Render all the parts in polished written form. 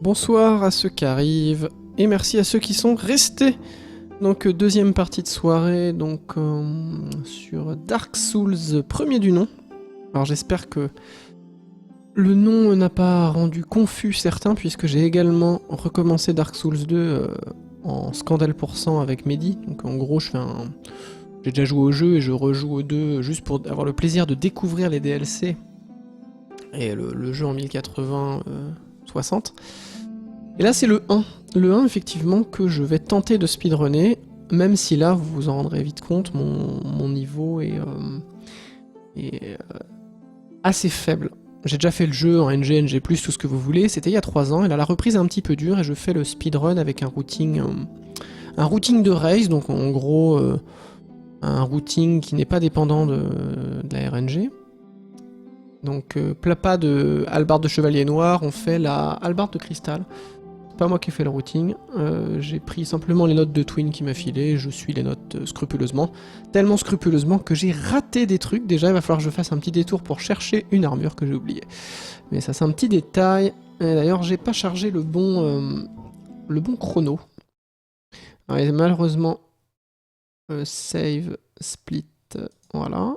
Bonsoir à ceux qui arrivent, et merci à ceux qui sont restés. Donc deuxième partie de soirée, donc sur Dark Souls, premier du nom. Alors j'espère que le nom n'a pas rendu confus certains, puisque j'ai également recommencé Dark Souls 2 en Scandale % avec Mehdi. Donc en gros j'ai déjà joué au jeu et je rejoue au 2 juste pour avoir le plaisir de découvrir les DLC et le jeu en 1080 60. Et là c'est le 1. Le 1 effectivement que je vais tenter de speedrunner, même si là vous vous en rendrez vite compte, mon niveau est assez faible. J'ai déjà fait le jeu en NG, NG+, tout ce que vous voulez, c'était il y a 3 ans, et là la reprise est un petit peu dure et je fais le speedrun avec un routing de race, donc en gros un routing qui n'est pas dépendant de la RNG. Donc pas de hallebarde de chevalier noir, on fait la hallebarde de cristal. C'est pas moi qui ai fait le routing, j'ai pris simplement les notes de Twin qui m'a filé, je suis les notes scrupuleusement. Tellement scrupuleusement que j'ai raté des trucs, déjà il va falloir que je fasse un petit détour pour chercher une armure que j'ai oubliée. Mais ça c'est un petit détail, et d'ailleurs j'ai pas chargé le bon chrono. Alors, malheureusement, save, split, voilà.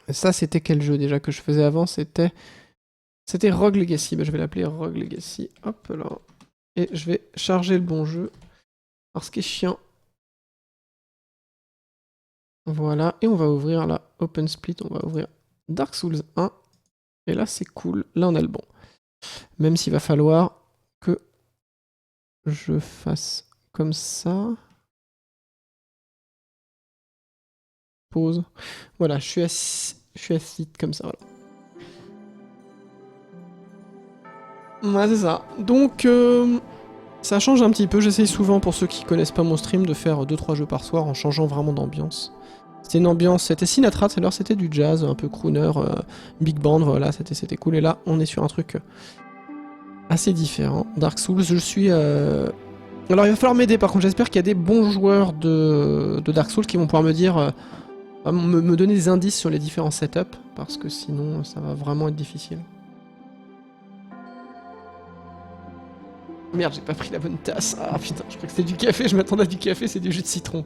Ça, c'était quel jeu déjà que je faisais avant? C'était Rogue Legacy. Bah, je vais l'appeler Rogue Legacy. Hop là. Et je vais charger le bon jeu. Alors, ce qui est chiant. Voilà. Et on va ouvrir la Open Split. On va ouvrir Dark Souls 1. Et là, c'est cool. Là, on a le bon. Même s'il va falloir que je fasse comme ça. Pause. Voilà, je suis assis comme ça, voilà. Ouais, c'est ça. Donc, ça change un petit peu. J'essaye souvent, pour ceux qui connaissent pas mon stream, de faire 2-3 jeux par soir en changeant vraiment d'ambiance. C'était une ambiance, c'était Sinatra, tout à l'heure c'était du jazz, un peu crooner, big band, voilà, c'était cool. Et là, on est sur un truc assez différent. Dark Souls, je suis... Alors, il va falloir m'aider, par contre, j'espère qu'il y a des bons joueurs de Dark Souls qui vont pouvoir me dire... me donner des indices sur les différents setups, parce que sinon ça va vraiment être difficile. Merde, j'ai pas pris la bonne tasse. Ah putain, je crois que c'était du café, je m'attendais à du café, c'est du jus de citron.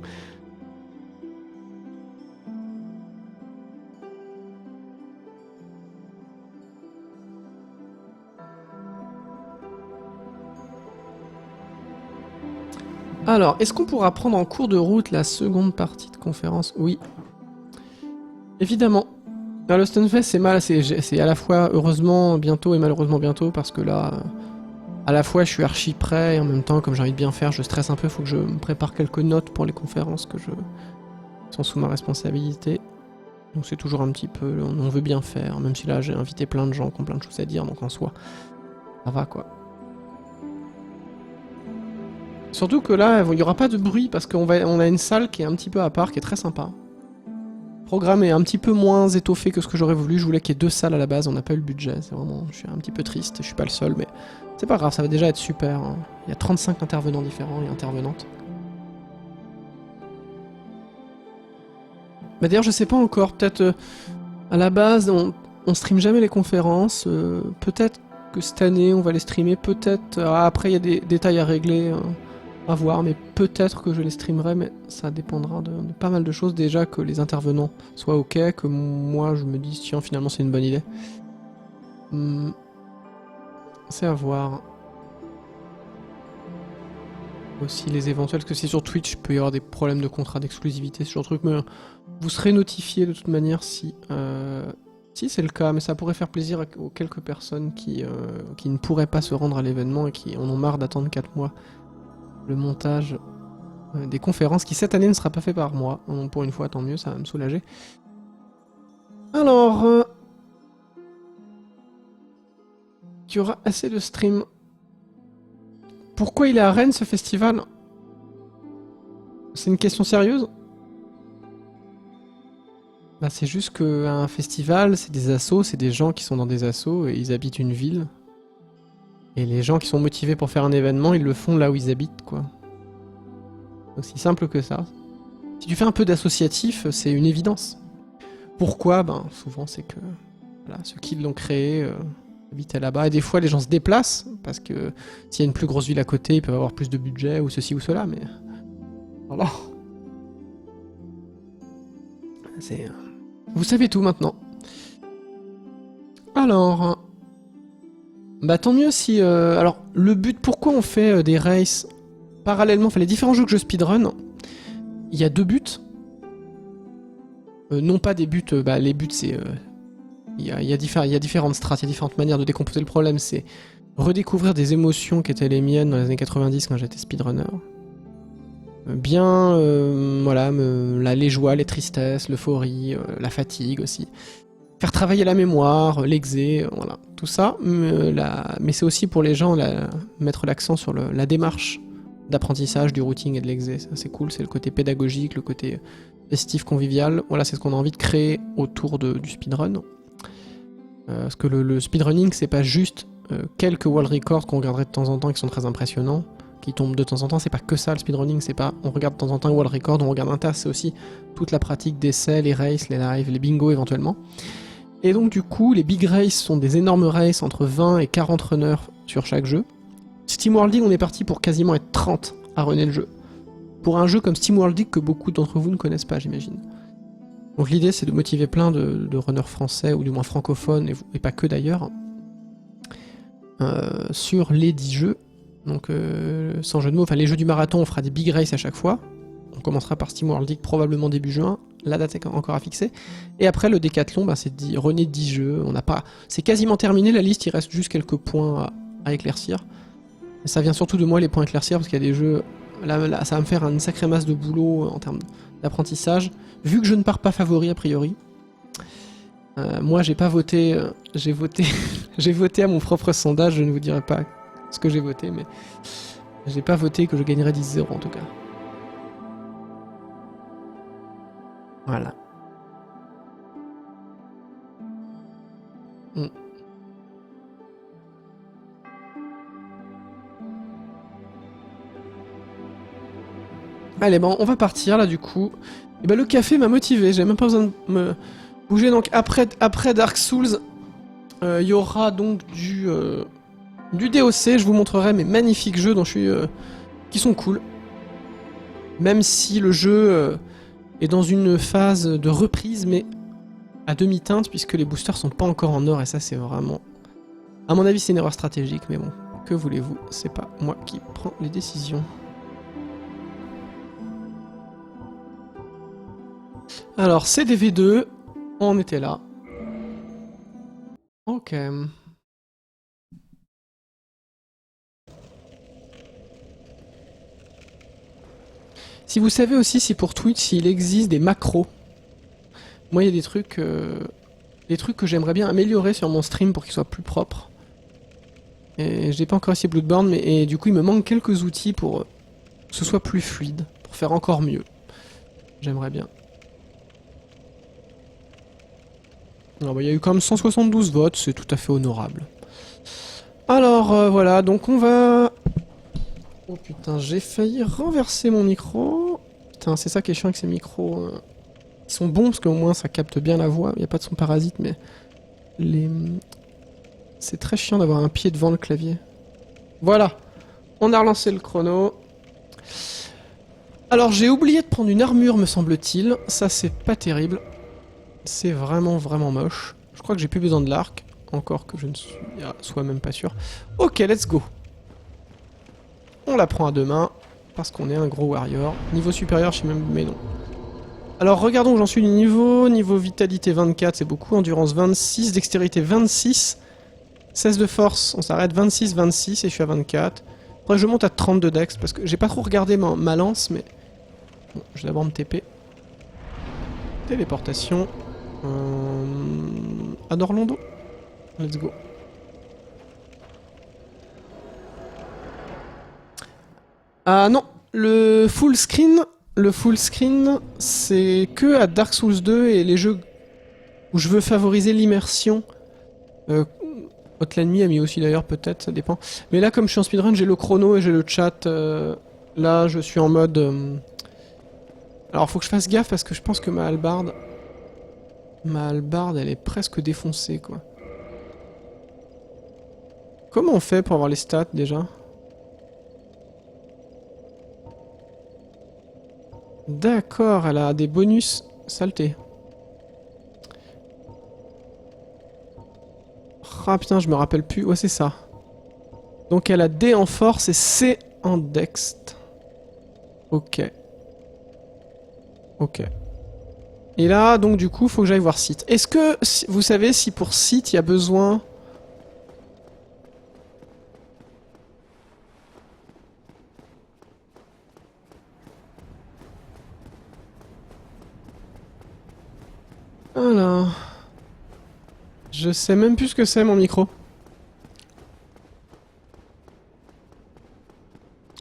Alors, est-ce qu'on pourra prendre en cours de route la seconde partie de conférence? Oui. Évidemment. Alors, le Stunfest, c'est mal, c'est à la fois heureusement bientôt et malheureusement bientôt, parce que là, à la fois je suis archi prêt, et en même temps, comme j'ai envie de bien faire, je stresse un peu, faut que je me prépare quelques notes pour les conférences qui sont sous ma responsabilité. Donc c'est toujours un petit peu, on veut bien faire, même si là j'ai invité plein de gens qui ont plein de choses à dire, donc en soi, ça va quoi. Surtout que là, il n'y aura pas de bruit, parce qu'on a une salle qui est un petit peu à part, qui est très sympa. Programme est un petit peu moins étoffé que ce que j'aurais voulu. Je voulais qu'il y ait 2 salles à la base, on n'a pas eu le budget. C'est vraiment, je suis un petit peu triste, je suis pas le seul, mais c'est pas grave, ça va déjà être super. Hein. Il y a 35 intervenants différents et intervenantes. Bah d'ailleurs, je sais pas encore, peut-être à la base, on stream jamais les conférences. Peut-être que cette année, on va les streamer. Peut-être. Après, il y a des détails à régler. À voir, mais peut-être que je les streamerai, mais ça dépendra de pas mal de choses. Déjà que les intervenants soient ok, que moi je me dise tiens finalement c'est une bonne idée. C'est à voir. Aussi les éventuels, parce que c'est sur Twitch, il peut y avoir des problèmes de contrat d'exclusivité, ce genre de truc, mais vous serez notifié de toute manière si c'est le cas, mais ça pourrait faire plaisir aux quelques personnes qui ne pourraient pas se rendre à l'événement et qui en ont marre d'attendre 4 mois. Le montage des conférences qui cette année ne sera pas fait par moi. Donc pour une fois, tant mieux, ça va me soulager. Alors, il y aura assez de streams. Pourquoi il est à Rennes ce festival? C'est une question sérieuse? Bah c'est juste qu'un festival, c'est des assos, c'est des gens qui sont dans des assos et ils habitent une ville. Et les gens qui sont motivés pour faire un événement, ils le font là où ils habitent, quoi. Aussi simple que ça. Si tu fais un peu d'associatif, c'est une évidence. Pourquoi? Ben souvent c'est que voilà, ceux qui l'ont créé habiter là-bas. Et des fois, les gens se déplacent, parce que s'il y a une plus grosse ville à côté, ils peuvent avoir plus de budget, ou ceci ou cela, mais... Voilà. C'est... Vous savez tout maintenant. Alors... Bah tant mieux si... Alors, le but, pourquoi on fait des races parallèlement, enfin les différents jeux que je speedrun, il y a 2 buts. Non pas des buts, les buts c'est... Il y a différentes strates, il y a différentes manières de décomposer le problème, c'est redécouvrir des émotions qui étaient les miennes dans les années 90 quand j'étais speedrunner. Bien, voilà, les joies, les tristesses, l'euphorie, la fatigue aussi. Faire travailler la mémoire, l'exé, voilà, tout ça. Mais c'est aussi pour les gens mettre l'accent sur la démarche d'apprentissage, du routing et de l'exé. Ça c'est cool, c'est le côté pédagogique, le côté festif, convivial. Voilà, c'est ce qu'on a envie de créer autour du speedrun. Parce que le speedrunning, c'est pas juste quelques world records qu'on regarderait de temps en temps et qui sont très impressionnants, qui tombent de temps en temps, c'est pas que ça le speedrunning, c'est pas on regarde de temps en temps un world record, on regarde un tas, c'est aussi toute la pratique d'essais, les races, les lives, les bingos éventuellement. Et donc du coup, les big races sont des énormes races entre 20 et 40 runners sur chaque jeu. SteamWorld League, on est parti pour quasiment être 30 à runner le jeu. Pour un jeu comme SteamWorld League que beaucoup d'entre vous ne connaissent pas, j'imagine. Donc l'idée c'est de motiver plein de runners français, ou du moins francophones, et pas que d'ailleurs, sur les 10 jeux. Donc sans jeu de mots, enfin les jeux du marathon, on fera des big races à chaque fois. On commencera par SteamWorld League probablement début juin, la date est encore à fixer. Et après le décathlon, c'est runner 10 jeux, c'est quasiment terminé la liste, il reste juste quelques points à éclaircir. Et ça vient surtout de moi les points à éclaircir, parce qu'il y a des jeux, là ça va me faire une sacrée masse de boulot en termes d'apprentissage. Vu que je ne pars pas favori a priori, moi j'ai pas voté, j'ai voté à mon propre sondage, je ne vous dirai pas ce que j'ai voté, mais j'ai pas voté que je gagnerais 10-0 en tout cas. Voilà. Allez, bon, on va partir là du coup. Et bah le café m'a motivé, j'ai même pas besoin de me bouger. Donc après Dark Souls, il y aura donc du DOC. Je vous montrerai mes magnifiques jeux dont qui sont cool. Même si le jeu est dans une phase de reprise, mais à demi-teinte, puisque les boosters sont pas encore en or, et ça c'est vraiment... À mon avis c'est une erreur stratégique, mais bon, que voulez-vous, c'est pas moi qui prends les décisions. Alors, CDV2, on était là. Ok. Si vous savez aussi si pour Twitch, il existe des macros. Moi, il y a des trucs que j'aimerais bien améliorer sur mon stream pour qu'il soit plus propre. Et j'ai pas encore essayé Bloodborne, mais du coup, il me manque quelques outils pour que ce soit plus fluide, pour faire encore mieux. J'aimerais bien. Il y a eu quand même 172 votes, c'est tout à fait honorable. Alors voilà, donc on va... Oh putain, j'ai failli renverser mon micro. Putain, c'est ça qui est chiant avec ces micros. Ils sont bons parce qu'au moins ça capte bien la voix, il n'y a pas de son parasite, mais... C'est très chiant d'avoir un pied devant le clavier. Voilà, on a relancé le chrono. Alors j'ai oublié de prendre une armure, me semble-t-il. Ça c'est pas terrible. C'est vraiment vraiment moche. Je crois que j'ai plus besoin de l'arc. Encore que je ne sois même pas sûr. Ok, let's go. On la prend à deux mains. Parce qu'on est un gros warrior. Niveau supérieur, je sais même... Mais non. Alors regardons où j'en suis du niveau. Niveau vitalité 24, c'est beaucoup. Endurance 26. Dextérité 26. 16 de force, on s'arrête. 26, 26 et je suis à 24. Faudrait que je monte à 32 dex. Parce que j'ai pas trop regardé ma lance, mais... Bon, je vais d'abord me TP. Téléportation. À Norlondo. Let's go. Ah non, le full screen, c'est que à Dark Souls 2 et les jeux où je veux favoriser l'immersion. Hotline a mis aussi d'ailleurs, peut-être, ça dépend. Mais là, comme je suis en speedrun, j'ai le chrono et j'ai le chat. Là, je suis en mode... Alors, faut que je fasse gaffe parce que je pense que ma hallebarde, elle est presque défoncée, quoi. Comment on fait pour avoir les stats déjà? D'accord, elle a des bonus saleté. Ah putain, je me rappelle plus. Ouais, c'est ça. Donc elle a D en force et C en dext. Ok. Ok. Et là, donc du coup, faut que j'aille voir site. Est-ce que vous savez si pour site, il y a besoin... Alors... Je sais même plus ce que c'est mon micro.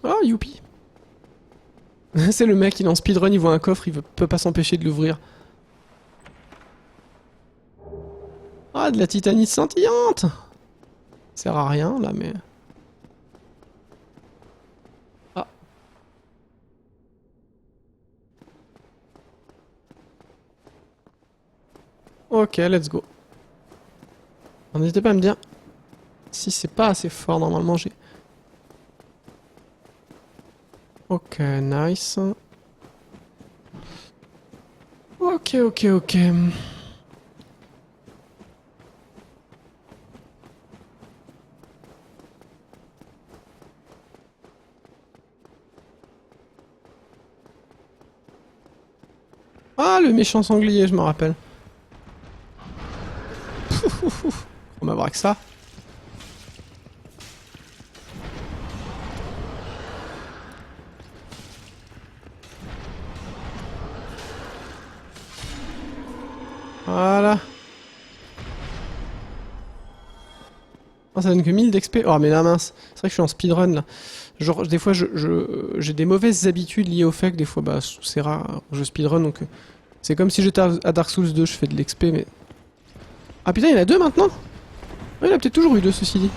Ah, youpi. C'est le mec, il est en speedrun, il voit un coffre, il peut pas s'empêcher de l'ouvrir. Ah, de la titanite scintillante! Ça sert à rien, là, mais... Ah. Ok, let's go. N'hésitez pas à me dire si c'est pas assez fort, normalement, j'ai... Ok, nice. Ok, ok, ok. Ah, le méchant sanglier, je me rappelle. On va voir que ça. Voilà. Oh, ça donne que 1000 d'XP. Oh, mais la mince. C'est vrai que je suis en speedrun, là. Genre, des fois, j'ai des mauvaises habitudes liées au fait que des fois, bah, c'est rare, je speedrun, donc... c'est comme si j'étais à Dark Souls 2, je fais de l'XP, mais... Ah putain, il y en a deux maintenant? Ouais, il a peut-être toujours eu deux, ceci dit.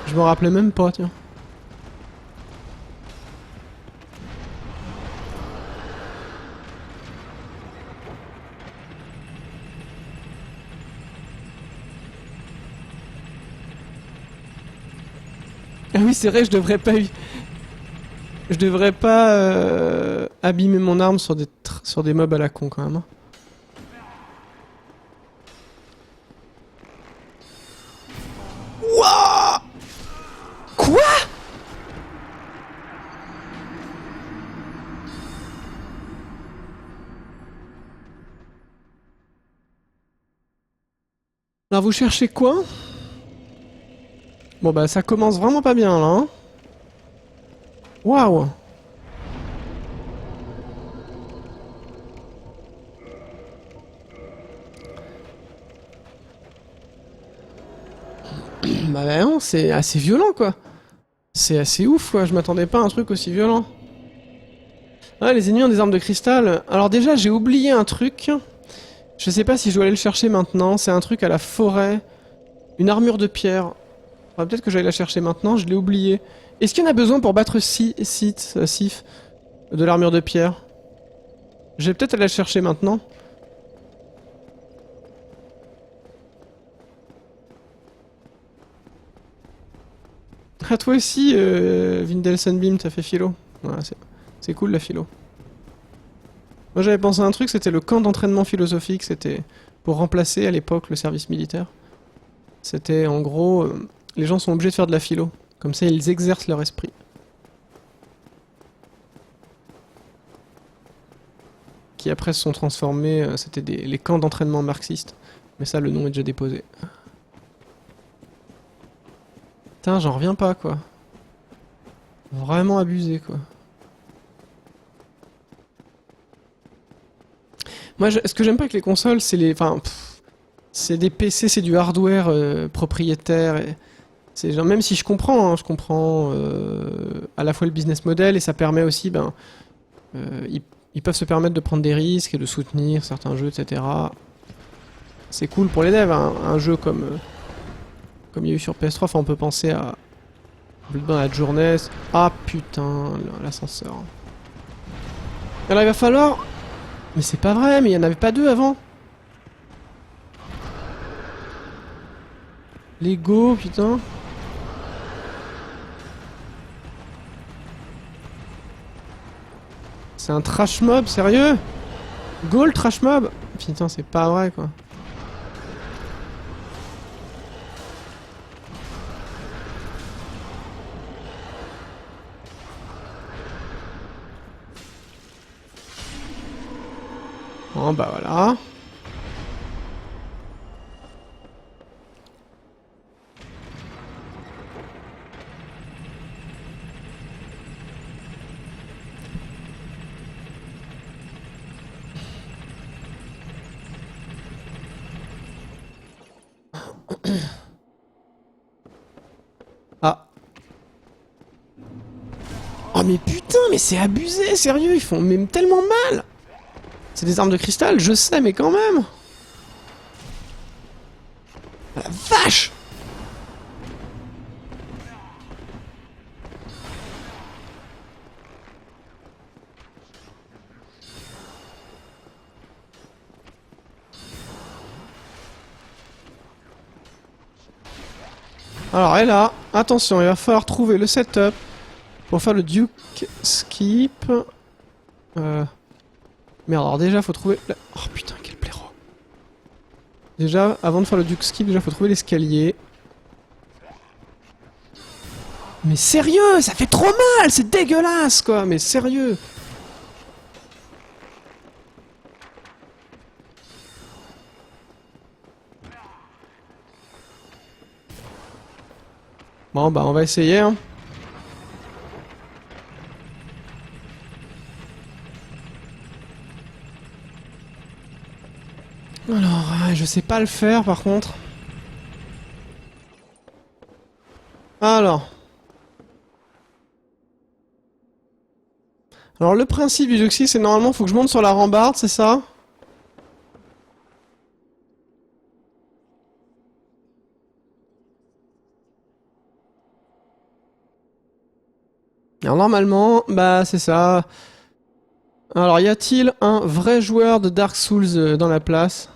Je me rappelais même pas, tiens. Ah oui, c'est vrai, je devrais pas... Je devrais pas abîmer mon arme sur des mobs à la con, quand même. Hein. Wouah! Quoi? Alors, vous cherchez quoi? Bon, bah, ça commence vraiment pas bien, là. Hein. Waouh! Bah non, c'est assez violent, quoi. C'est assez ouf, quoi. Je m'attendais pas à un truc aussi violent. Ouais, les ennemis ont des armes de cristal. Alors déjà, j'ai oublié un truc. Je sais pas si je dois aller le chercher maintenant. C'est un truc à la forêt. Une armure de pierre. Enfin, peut-être que j'allais la chercher maintenant, je l'ai oublié. Est-ce qu'il y en a besoin pour battre Sif de l'armure de pierre? Je vais peut-être aller la chercher maintenant. Ah, toi aussi, Vindel Sunbeam, t'as fait philo. Ouais, c'est cool la philo. Moi j'avais pensé à un truc, c'était le camp d'entraînement philosophique, c'était pour remplacer à l'époque le service militaire. C'était en gros, les gens sont obligés de faire de la philo. Comme ça ils exercent leur esprit. Qui après se sont transformés, c'était les camps d'entraînement marxistes. Mais ça, le nom est déjà déposé. Putain, j'en reviens pas, quoi. Vraiment abusé, quoi. Moi, ce que j'aime pas avec les consoles, c'est les... Enfin, c'est des PC, c'est du hardware propriétaire. Et c'est genre, même si je comprends, hein, je comprends à la fois le business model et ça permet aussi, ben... ils peuvent se permettre de prendre des risques et de soutenir certains jeux, etc. C'est cool pour les devs, hein, un jeu comme il y a eu sur PS3, enfin on peut penser à Bloodborne à Journey. Ah putain, l'ascenseur. Alors il va falloir... Mais c'est pas vrai, mais il y en avait pas deux avant. Lego, putain. C'est un trash mob, sérieux? Goal trash mob? Putain, c'est pas vrai quoi. Bon bah voilà. Ah. Oh mais putain, mais c'est abusé, sérieux, ils font même tellement mal. C'est des armes de cristal, je sais, mais quand même. Ah, la vache. Alors, et là, attention, il va falloir trouver le setup pour faire le Duke Skip. Merde, alors déjà, faut trouver... Oh putain, quel blaireau. Déjà, avant de faire le Duke Skip, déjà, faut trouver l'escalier. Mais sérieux, ça fait trop mal, c'est dégueulasse, quoi, mais sérieux. Bon, bah, on va essayer, hein. Alors, je sais pas le faire par contre. Alors. Alors le principe du Duxi, c'est normalement faut que je monte sur la rambarde, c'est ça? Alors normalement, bah c'est ça. Alors y a-t-il un vrai joueur de Dark Souls dans la place?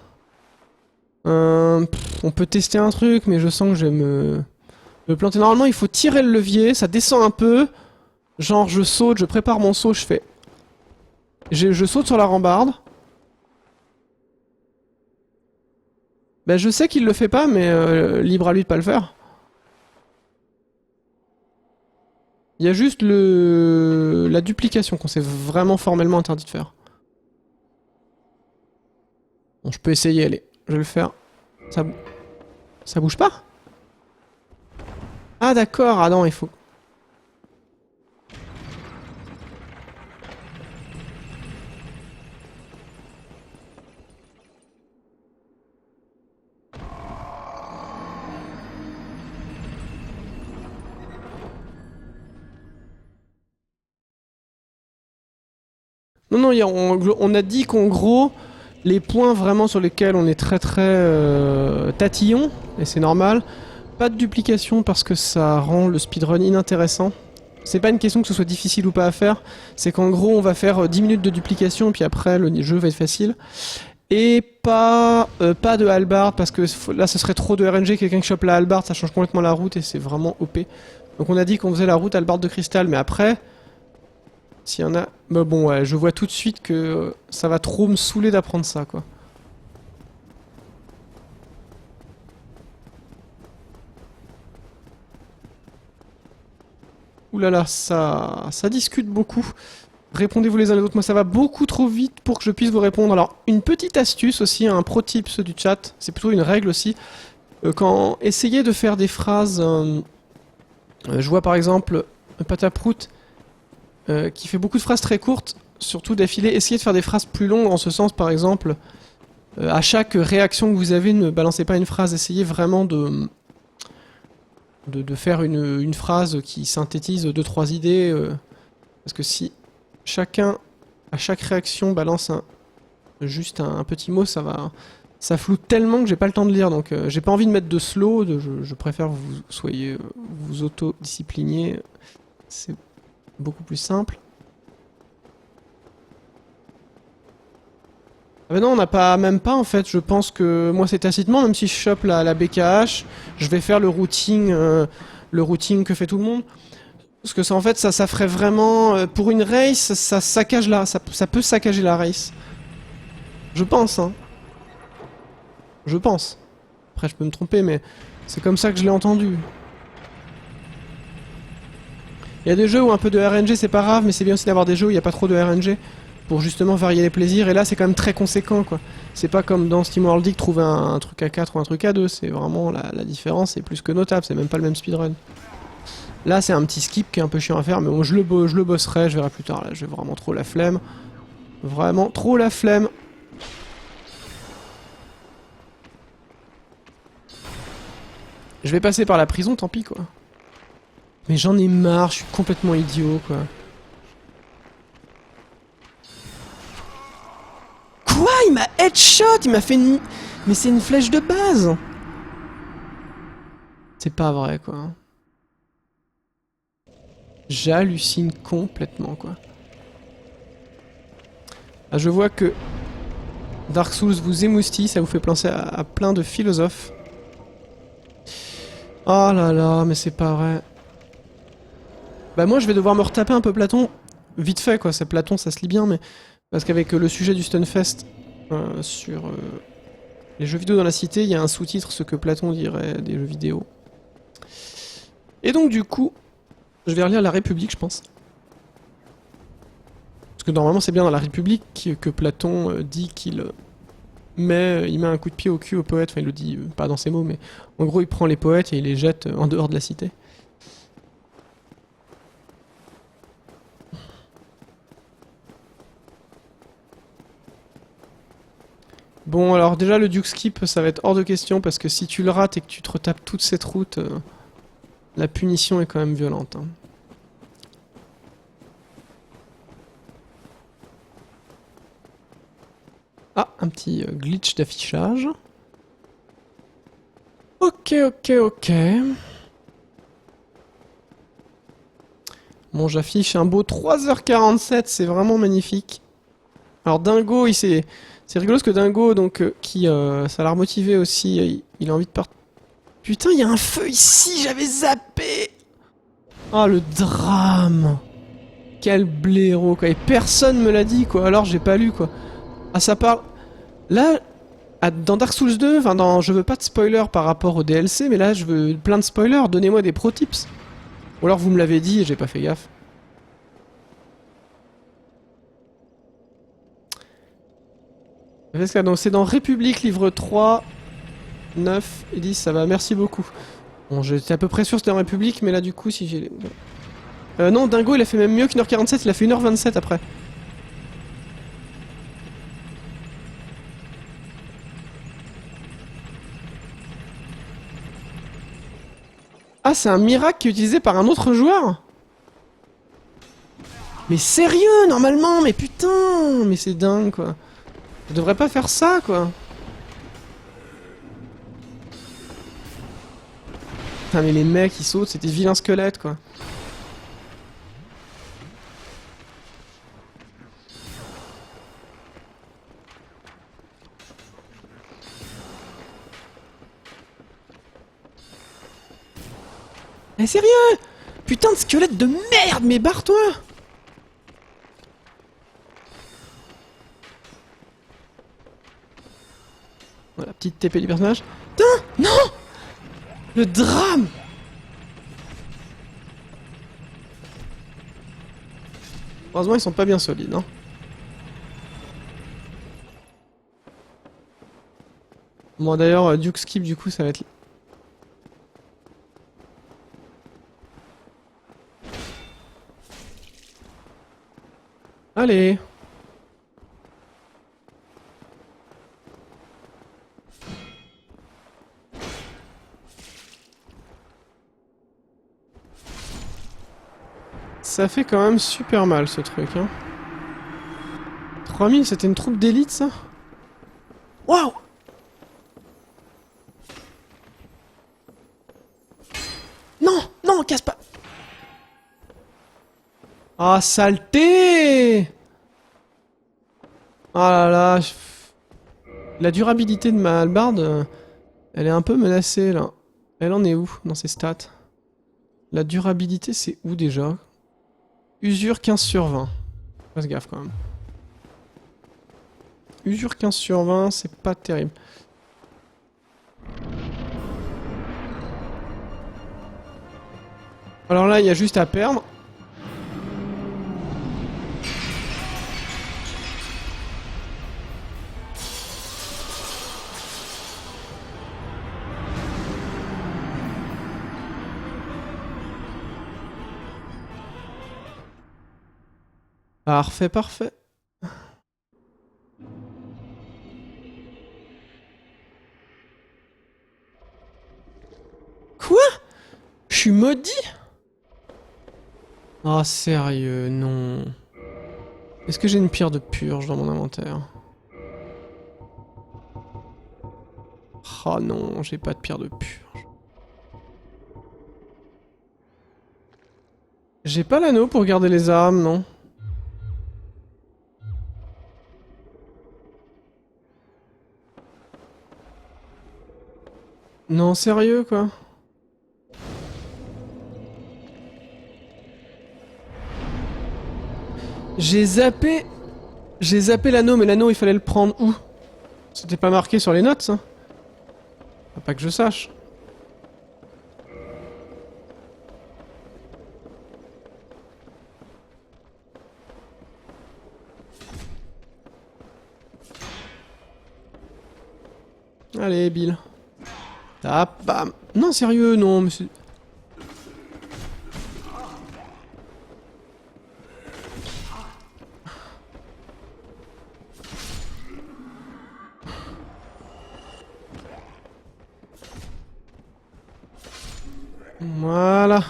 On peut tester un truc, mais je sens que je vais me planter. Normalement, il faut tirer le levier, ça descend un peu. Genre, je saute, je prépare mon saut, je fais... Je saute sur la rambarde. Bah, je sais qu'il le fait pas, mais libre à lui de pas le faire. Il y a juste la duplication qu'on s'est vraiment formellement interdit de faire. Bon, je peux essayer, allez. Je vais le faire. Ça bouge pas? Ah d'accord, ah non, il faut... Non, non, on a dit qu'en gros, les points vraiment sur lesquels on est très tatillon, et c'est normal, pas de duplication parce que ça rend le speedrun inintéressant. C'est pas une question que ce soit difficile ou pas à faire, c'est qu'en gros on va faire 10 minutes de duplication, puis après le jeu va être facile. Et pas de hallebarde, parce que là ce serait trop de RNG, quelqu'un qui chope la hallebarde, ça change complètement la route et c'est vraiment OP. Donc on a dit qu'on faisait la route hallebarde de cristal, mais après... S'il y en a... Bah bon, ouais, je vois tout de suite que ça va trop me saouler d'apprendre ça, quoi. Ouh là là, ça discute beaucoup. Répondez-vous les uns les autres. Moi, ça va beaucoup trop vite pour que je puisse vous répondre. Alors, une petite astuce aussi, un pro tips du chat, c'est plutôt une règle aussi. Quand essayez de faire des phrases... je vois par exemple Pataprout qui fait beaucoup de phrases très courtes, surtout d'affilée. Essayez de faire des phrases plus longues, en ce sens, par exemple, à chaque réaction que vous avez, ne balancez pas une phrase, essayez vraiment de faire une phrase qui synthétise 2-3 idées, parce que si chacun, à chaque réaction, balance juste un petit mot, ça floute tellement que j'ai pas le temps de lire, donc j'ai pas envie de mettre de slow, je préfère que vous soyez, vous autodiscipliniez, c'est beaucoup plus simple. Ah bah non, on n'a pas, même pas en fait, je pense que moi c'est tacitement, même si je chope la BKH, je vais faire le routing que fait tout le monde. Parce que ça, en fait, ça ferait vraiment... pour une race, ça saccage ça peut saccager la race. Je pense, hein. Je pense. Après, je peux me tromper, mais c'est comme ça que je l'ai entendu. Il y a des jeux où un peu de RNG c'est pas grave, mais c'est bien aussi d'avoir des jeux où il n'y a pas trop de RNG pour justement varier les plaisirs. Et là, c'est quand même très conséquent, quoi. C'est pas comme dans SteamWorld Dig trouver un truc à 4 ou un truc à 2. C'est vraiment la différence est plus que notable. C'est même pas le même speedrun. Là, c'est un petit skip qui est un peu chiant à faire, mais bon, je le bosserai, je verrai plus tard. Là, j'ai vraiment trop la flemme. Vraiment trop la flemme. Je vais passer par la prison, tant pis, quoi. Mais j'en ai marre, je suis complètement idiot, quoi. Quoi? Il m'a headshot! Il m'a fait une... Mais c'est une flèche de base! C'est pas vrai, quoi. J'hallucine complètement, quoi. Ah, je vois que Dark Souls vous émoustille, ça vous fait penser à plein de philosophes. Oh là là, mais c'est pas vrai. Bah moi je vais devoir me retaper un peu Platon, vite fait quoi, c'est Platon ça se lit bien, mais... Parce qu'avec le sujet du Stunfest sur les jeux vidéo dans la cité, il y a un sous-titre, ce que Platon dirait des jeux vidéo. Et donc du coup, je vais relire La République je pense. Parce que normalement c'est bien dans La République que Platon dit qu'il met un coup de pied au cul aux poètes, enfin il le dit pas dans ces mots, mais en gros il prend les poètes et il les jette en dehors de la cité. Bon alors déjà le Duke Skip ça va être hors de question parce que si tu le rates et que tu te retapes toute cette route, la punition est quand même violente. Hein. Ah, un petit glitch d'affichage. Ok, ok, ok. Bon, j'affiche un beau 3h47, c'est vraiment magnifique. Alors Dingo, c'est rigolo parce que Dingo, donc, ça l'a remotivé aussi, il a envie de partir. Putain, il y a un feu ici, j'avais zappé. Oh, le drame. Quel blaireau, quoi. Et personne me l'a dit, quoi. Alors, j'ai pas lu, quoi. Ah, ça parle... Là, dans Dark Souls 2, enfin, je veux pas de spoiler par rapport au DLC, mais là, je veux plein de spoilers. Donnez-moi des pro tips. Ou alors, vous me l'avez dit et j'ai pas fait gaffe. Donc, c'est dans République, livre 3, 9 et 10, ça va, merci beaucoup. Bon, j'étais à peu près sûr que c'était en République, mais là, du coup, si j'ai... non, Dingo, il a fait même mieux qu'1h47, il a fait 1h27 après. Ah, c'est un miracle qui est utilisé par un autre joueur? Mais sérieux, normalement, mais putain, mais c'est dingue, quoi. Je devrais pas faire ça, quoi. Putain, mais les mecs, ils sautent, c'est des vilains squelettes, quoi. Mais sérieux? Putain de squelette de merde, mais barre-toi! Voilà, petite TP du personnage. Putain! Non! Le drame! Heureusement, ils sont pas bien solides, hein. Bon, d'ailleurs, Duke Skip, du coup, ça va être... Allez! Ça fait quand même super mal, ce truc, hein. 3000, c'était une troupe d'élite, ça? Waouh! Non! Non, casse pas! Ah, saleté! Ah là là... La durabilité de ma hallebarde, elle est un peu menacée, là. Elle en est où, dans ses stats? La durabilité, c'est où déjà? Usure 15 sur 20. Fasse gaffe quand même. Usure 15 sur 20, c'est pas terrible. Alors là, il y a juste à perdre. Parfait, parfait. Quoi? Je suis maudit? Oh, sérieux, non. Est-ce que j'ai une pierre de purge dans mon inventaire? Oh non, j'ai pas de pierre de purge. J'ai pas l'anneau pour garder les armes, non? Non, sérieux, quoi. J'ai zappé... J'ai zappé l'anneau, mais l'anneau, il fallait le prendre où? C'était pas marqué sur les notes, ça? Pas que je sache. Allez, Bill. Ah, bam. Non, sérieux, non, monsieur... Voilà.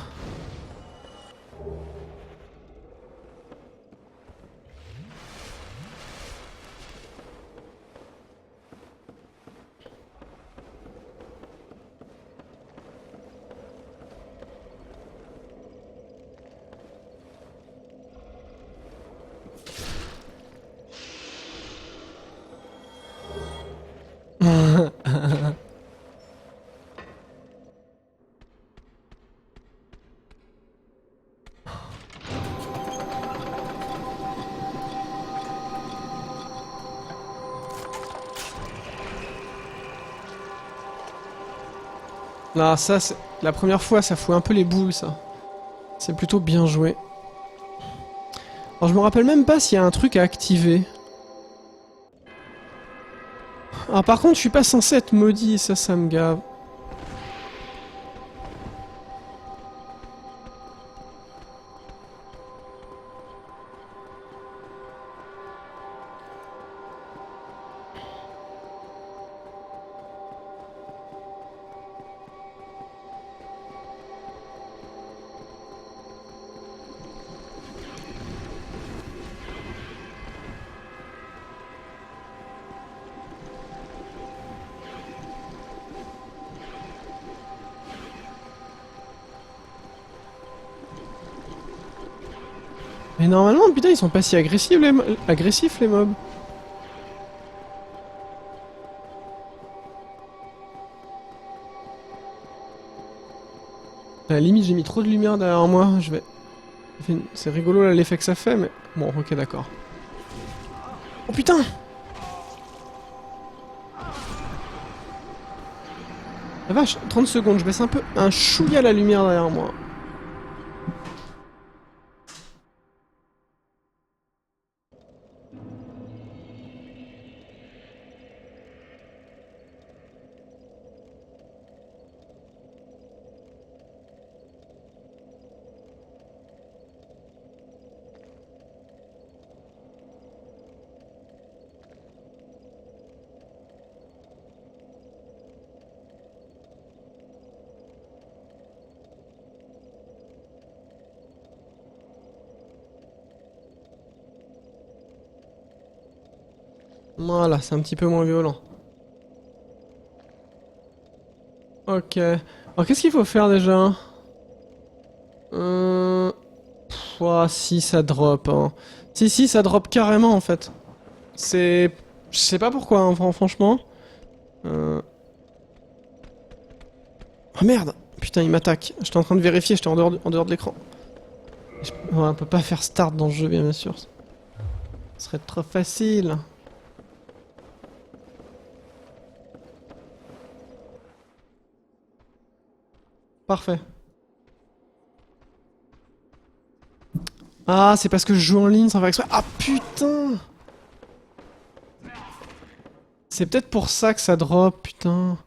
Là, ça, c'est... La première fois, ça fout un peu les boules, ça. C'est plutôt bien joué. Alors, je me rappelle même pas s'il y a un truc à activer. Ah, par contre, je suis pas censé être maudit, ça me gave. Mais normalement, putain, ils sont pas si agressifs, les mobs. À la limite, j'ai mis trop de lumière derrière moi, je vais... C'est rigolo là l'effet que ça fait, mais... Bon, ok, d'accord. Oh putain! La vache, 30 secondes, je baisse un peu, un chouïa la lumière derrière moi. Voilà, c'est un petit peu moins violent. Ok. Alors qu'est-ce qu'il faut faire déjà? Ouah, si ça drop, hein. Si, ça drop carrément en fait. C'est... Je sais pas pourquoi, hein, franchement. Oh merde! Putain, il m'attaque. J'étais en train de vérifier, j'étais en dehors de l'écran. Ouais, on peut pas faire start dans le jeu, bien sûr. Ce serait trop facile. Parfait. Ah, c'est parce que je joue en ligne sans faire exprès. Ah putain! C'est peut-être pour ça que ça drop, putain.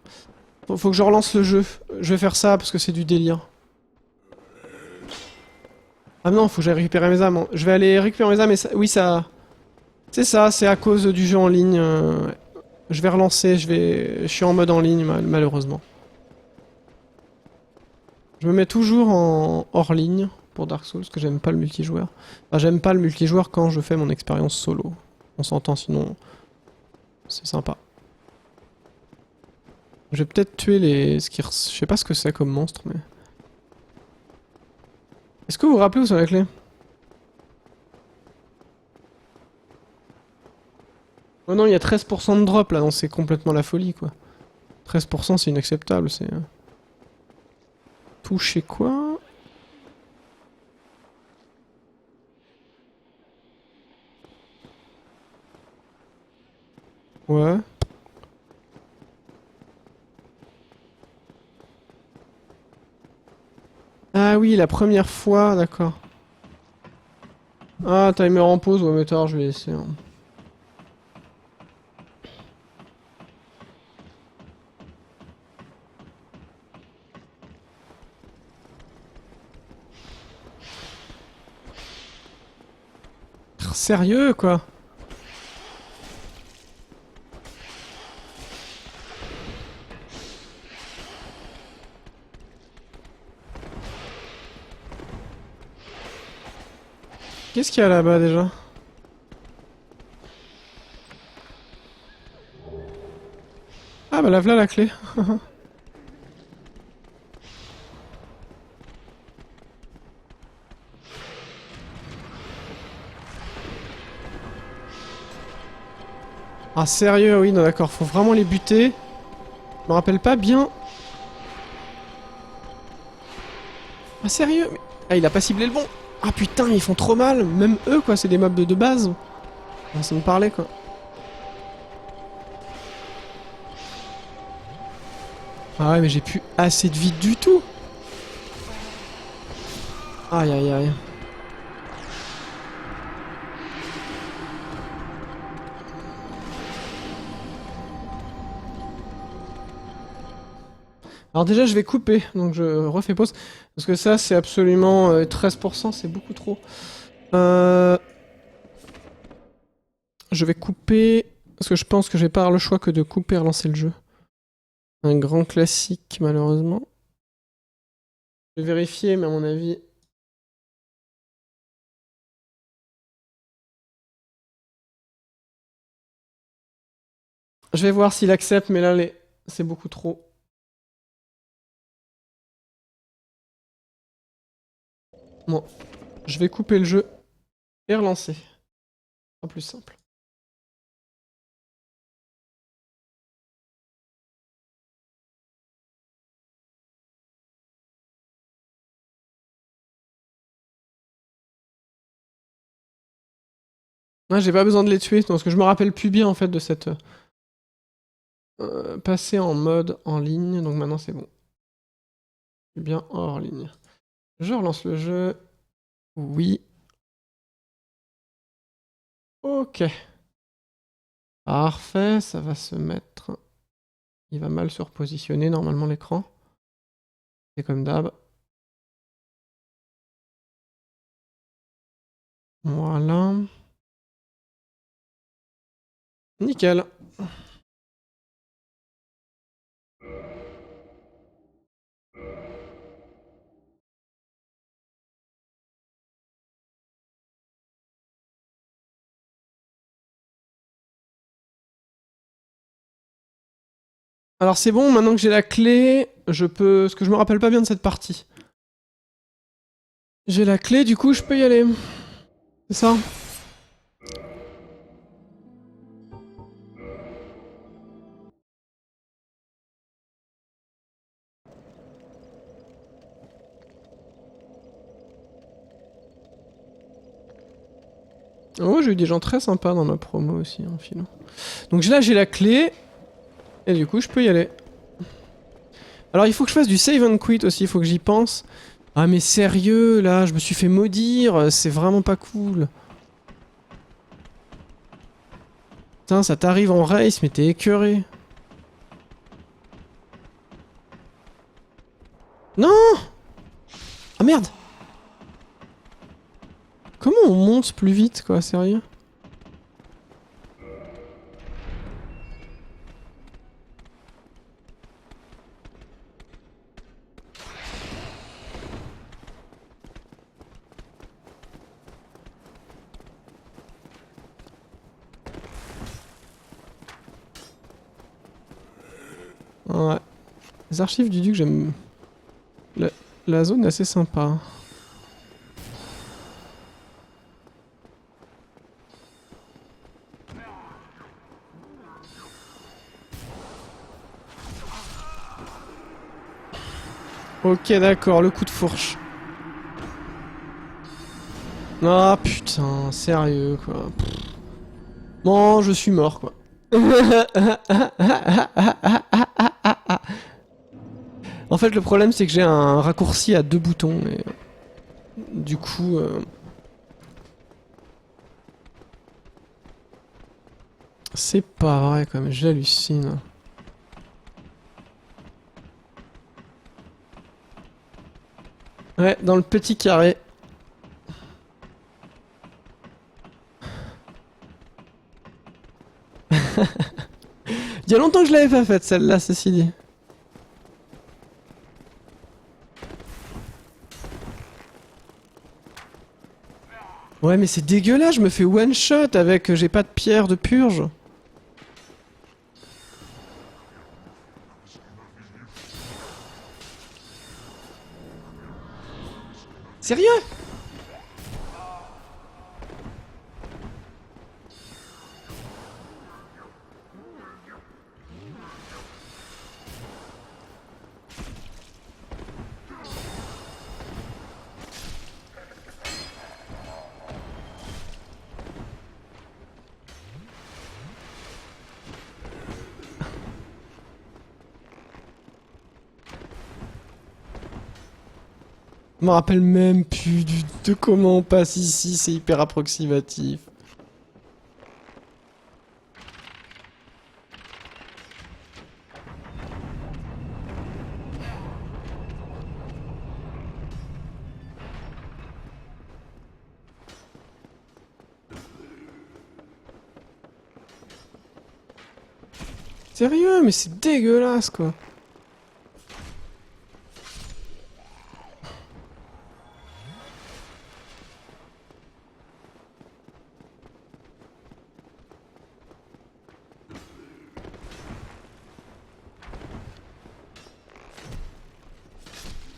Faut que je relance le jeu. Je vais faire ça parce que c'est du délire. Ah non, faut que j'aille récupérer mes âmes. Je vais aller récupérer mes âmes et ça... Oui, ça... C'est ça, c'est à cause du jeu en ligne. Je vais relancer, je suis en mode en ligne, malheureusement. Je me mets toujours en hors ligne pour Dark Souls, parce que j'aime pas le multijoueur. Enfin, j'aime pas le multijoueur quand je fais mon expérience solo. On s'entend, sinon... C'est sympa. Je vais peut-être tuer les... Je sais pas ce que c'est comme monstre, mais... Est-ce que vous vous rappelez où sont les clés? Oh non, il y a 13% de drop là, non, c'est complètement la folie quoi. 13% c'est inacceptable, c'est... Toucher quoi? Ouais. Ah oui, la première fois, d'accord. Ah, timer en pause, ouais mais tard, je vais laisser. Hein. Sérieux quoi? Qu'est-ce qu'il y a là-bas déjà? Ah bah là voilà la clé. Ah sérieux, oui, non d'accord, faut vraiment les buter. Je me rappelle pas bien. Ah sérieux? Ah il a pas ciblé le bon. Ah putain, ils font trop mal, même eux quoi, c'est des mobs de base. Ah, ça me parlait quoi. Ah ouais mais j'ai plus assez de vie du tout. Aïe aïe aïe. Alors déjà je vais couper, donc je refais pause. Parce que ça c'est absolument 13%, c'est beaucoup trop. Je vais couper, parce que je pense que j'ai pas le choix que de couper et relancer le jeu. Un grand classique malheureusement. Je vais vérifier mais à mon avis... Je vais voir s'il accepte mais là c'est beaucoup trop. Bon, je vais couper le jeu et relancer. C'est plus simple. Ouais, j'ai pas besoin de les tuer, parce que je me rappelle plus bien en fait de cette... passer en mode en ligne, donc maintenant c'est bon. Je suis bien hors ligne. Je relance le jeu. Oui. Ok. Parfait, ça va se mettre... Il va mal se repositionner normalement l'écran. C'est comme d'hab. Voilà. Nickel. Alors c'est bon, maintenant que j'ai la clé, je peux... Parce que je me rappelle pas bien de cette partie. J'ai la clé, du coup je peux y aller. C'est ça? Oh, j'ai eu des gens très sympas dans ma promo aussi en philo. Donc là j'ai la clé. Et du coup je peux y aller. Alors il faut que je fasse du save and quit aussi, il faut que j'y pense. Ah mais sérieux là, je me suis fait maudire, c'est vraiment pas cool. Putain, ça t'arrive en race mais t'es écœuré. Non! Ah merde! Comment on monte plus vite quoi, sérieux? Ouais. Les archives du duc, j'aime... La zone est assez sympa. Ok d'accord, le coup de fourche. Ah putain, sérieux quoi. Bon, je suis mort quoi. En fait, le problème c'est que j'ai un raccourci à 2 boutons et du coup, c'est pas vrai quand même, j'hallucine. Ouais, dans le petit carré. Il y a longtemps que je l'avais pas faite celle-là, ceci dit. Ouais, mais c'est dégueulasse, je me fais one shot avec j'ai pas de pierre de purge. Sérieux? Je me rappelle même plus de comment on passe ici, c'est hyper approximatif. Sérieux, mais c'est dégueulasse quoi.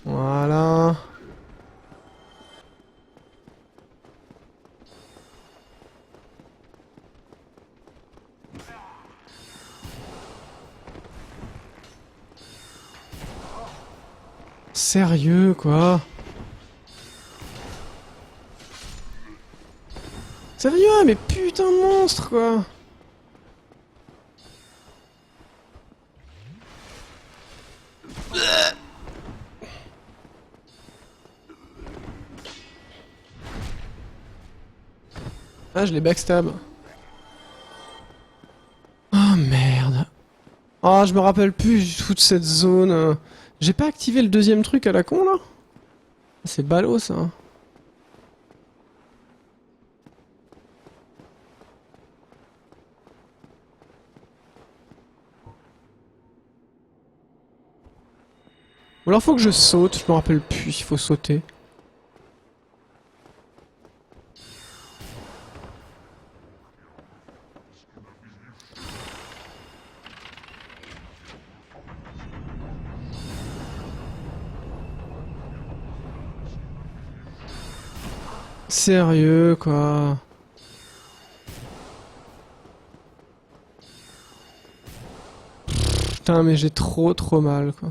Voilà. Sérieux quoi. Sérieux, mais putain de monstre quoi. Ah, je les backstab. Oh merde. Oh, je me rappelle plus du tout de cette zone. J'ai pas activé le deuxième truc à la con là? C'est ballot ça. Ou alors faut que je saute, je me rappelle plus, il faut sauter. Sérieux quoi. Putain mais j'ai trop mal quoi.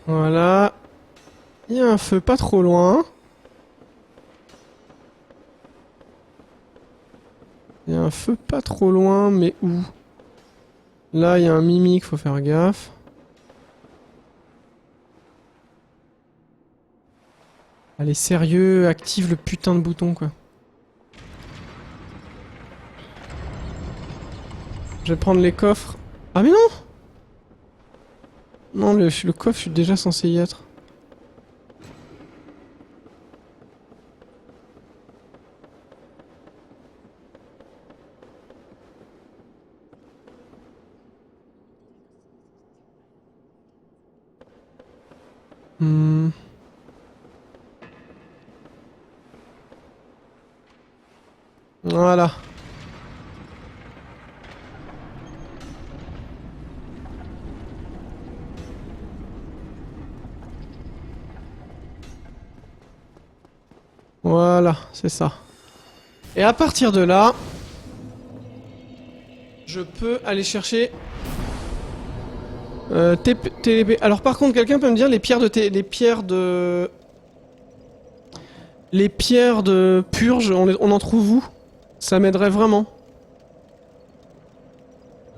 Voilà. Il y a un feu pas trop loin. Il y a un feu pas trop loin, mais où? Là, il y a un mimique, faut faire gaffe. Allez, sérieux, active le putain de bouton, quoi. Je vais prendre les coffres. Ah mais non! Non, le coffre, je suis déjà censé y être. Hmm. Voilà. Voilà, c'est ça. Et à partir de là, je peux aller chercher TP. Alors par contre, quelqu'un peut me dire les pierres de purge, on en trouve où? Ça m'aiderait vraiment.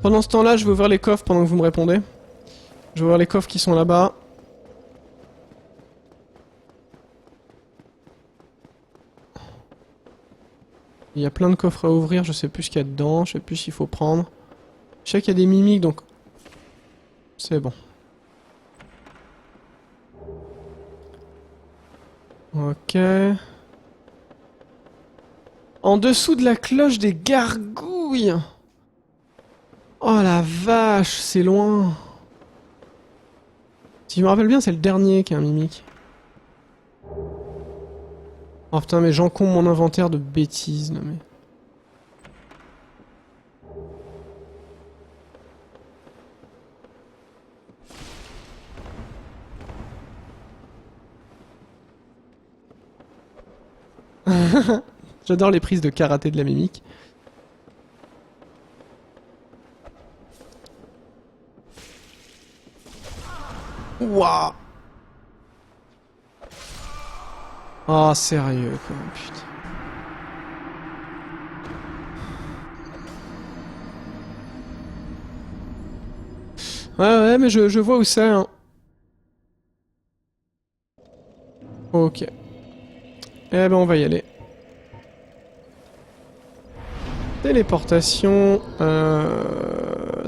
Pendant ce temps-là, je vais ouvrir les coffres pendant que vous me répondez. Je vais ouvrir les coffres qui sont là-bas. Il y a plein de coffres à ouvrir, je sais plus ce qu'il y a dedans, je sais plus s'il faut prendre. Je sais qu'il y a des mimiques, donc... C'est bon. Ok. En dessous de la cloche des gargouilles. Oh la vache, c'est loin. Si je me rappelle bien, c'est le dernier qui est un mimique. Oh putain, mais j'encombre mon inventaire de bêtises, non mais... J'adore les prises de karaté de la mimique. Ouah. Oh sérieux quoi, putain. Ouais mais je vois où c'est hein. Ok. Eh ben on va y aller. Téléportation,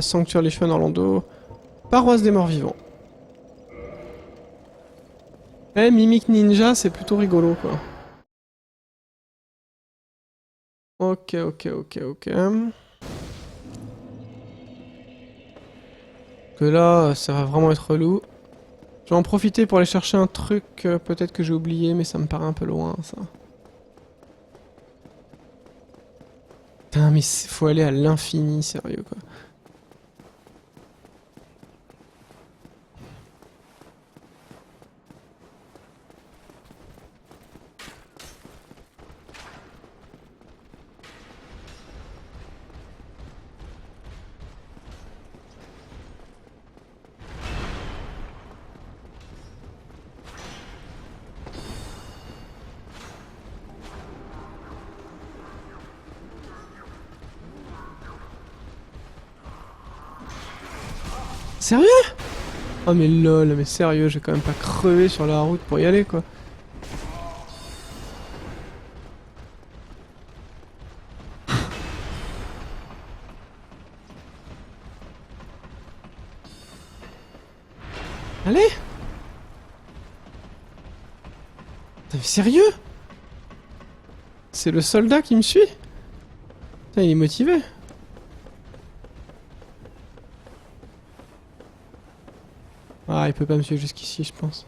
Sanctuaire les cheveux d'Orlando, Paroisse des morts vivants. Eh, Mimic Ninja, c'est plutôt rigolo quoi. Ok. Que là, ça va vraiment être relou. Je vais en profiter pour aller chercher un truc, peut-être que j'ai oublié, mais ça me paraît un peu loin ça. Putain, mais faut aller à l'infini, sérieux quoi. Sérieux? Oh mais lol, mais sérieux, j'ai quand même pas crevé sur la route pour y aller quoi. Allez! T'es sérieux? C'est le soldat qui me suit? Putain, il est motivé. Ah, il peut pas me suivre jusqu'ici, je pense.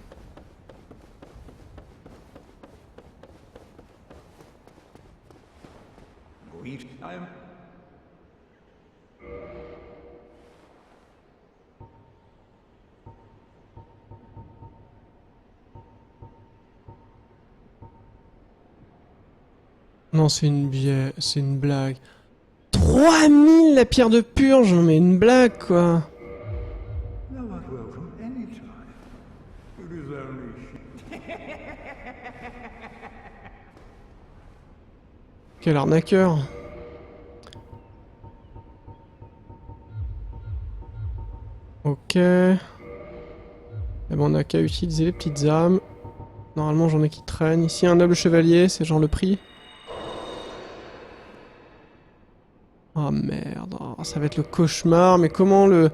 Non, c'est une biais, c'est une blague. 3000 la pierre de purge, mais une blague quoi. Quel arnaqueur. Ok. Eh ben, on a qu'à utiliser les petites armes. Normalement j'en ai qui traînent. Ici un noble chevalier, c'est genre le prix. Oh merde, oh, ça va être le cauchemar, mais comment le...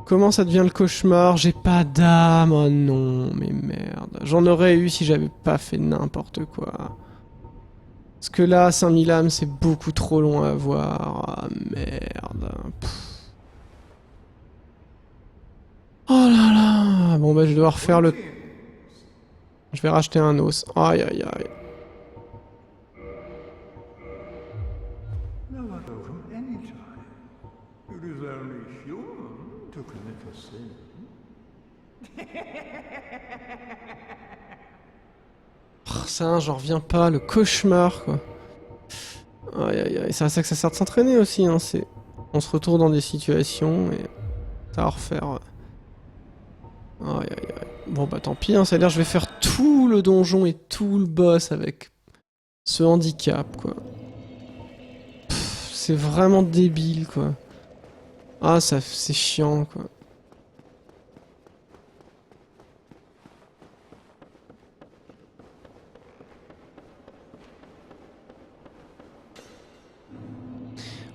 Comment ça devient le cauchemar? J'ai pas d'âme, oh non, mais merde. J'en aurais eu si j'avais pas fait n'importe quoi. Parce que là, 5000 âmes, c'est beaucoup trop long à avoir. Oh merde. Pff. Oh là là. Bon bah je vais devoir faire le... Je vais racheter un os. Aïe aïe aïe. Oh, ça, j'en reviens pas, le cauchemar quoi. Aïe aïe aïe, c'est à ça que ça sert de s'entraîner aussi, hein. C'est... On se retrouve dans des situations et... Ça va refaire... Aïe aïe aïe. Bon bah tant pis, hein, ça a l'air je vais faire tout le donjon et tout le boss avec ce handicap quoi. C'est vraiment débile quoi. Ah ça c'est chiant quoi.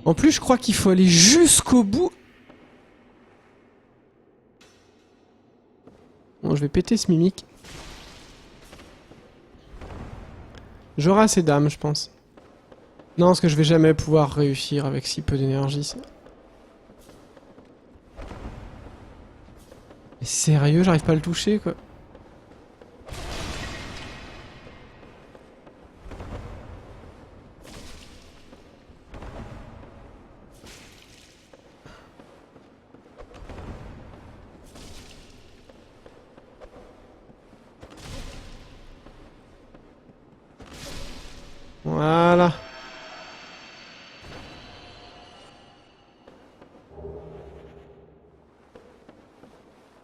En plus je crois qu'il faut aller jusqu'au bout. Bon je vais péter ce mimique. J'aurai assez d'âme je pense. Non parce que je vais jamais pouvoir réussir avec si peu d'énergie. Mais sérieux j'arrive pas à le toucher quoi. Voilà.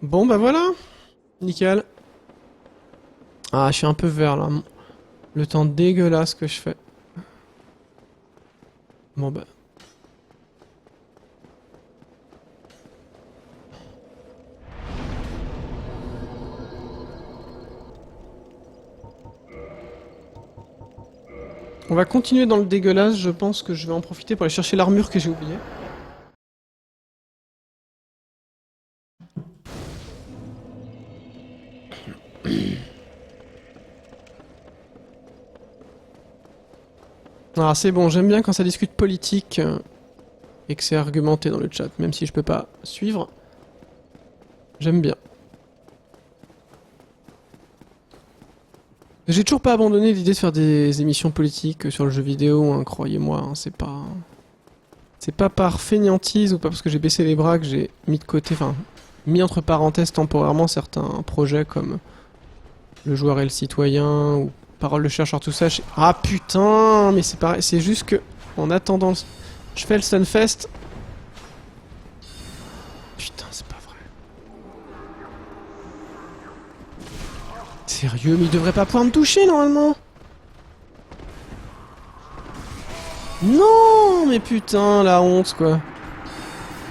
Bon bah voilà. Nickel. Ah je suis un peu vert là. Le temps dégueulasse que je fais. Bon bah. On va continuer dans le dégueulasse, je pense que je vais en profiter pour aller chercher l'armure que j'ai oubliée. Ah c'est bon, j'aime bien quand ça discute politique et que c'est argumenté dans le chat, même si je peux pas suivre. J'aime bien. J'ai toujours pas abandonné l'idée de faire des émissions politiques sur le jeu vidéo, hein, croyez-moi, hein, c'est pas... C'est pas par fainéantise ou pas parce que j'ai baissé les bras que j'ai mis de côté, enfin, mis entre parenthèses temporairement certains projets comme Le Joueur et le Citoyen ou Parole de chercheur, tout ça. Ah putain, mais c'est pareil, c'est juste que en attendant, je fais le Stunfest. Putain, c'est pas vrai. Sérieux, mais il devrait pas pouvoir me toucher normalement. Non, mais putain, la honte quoi.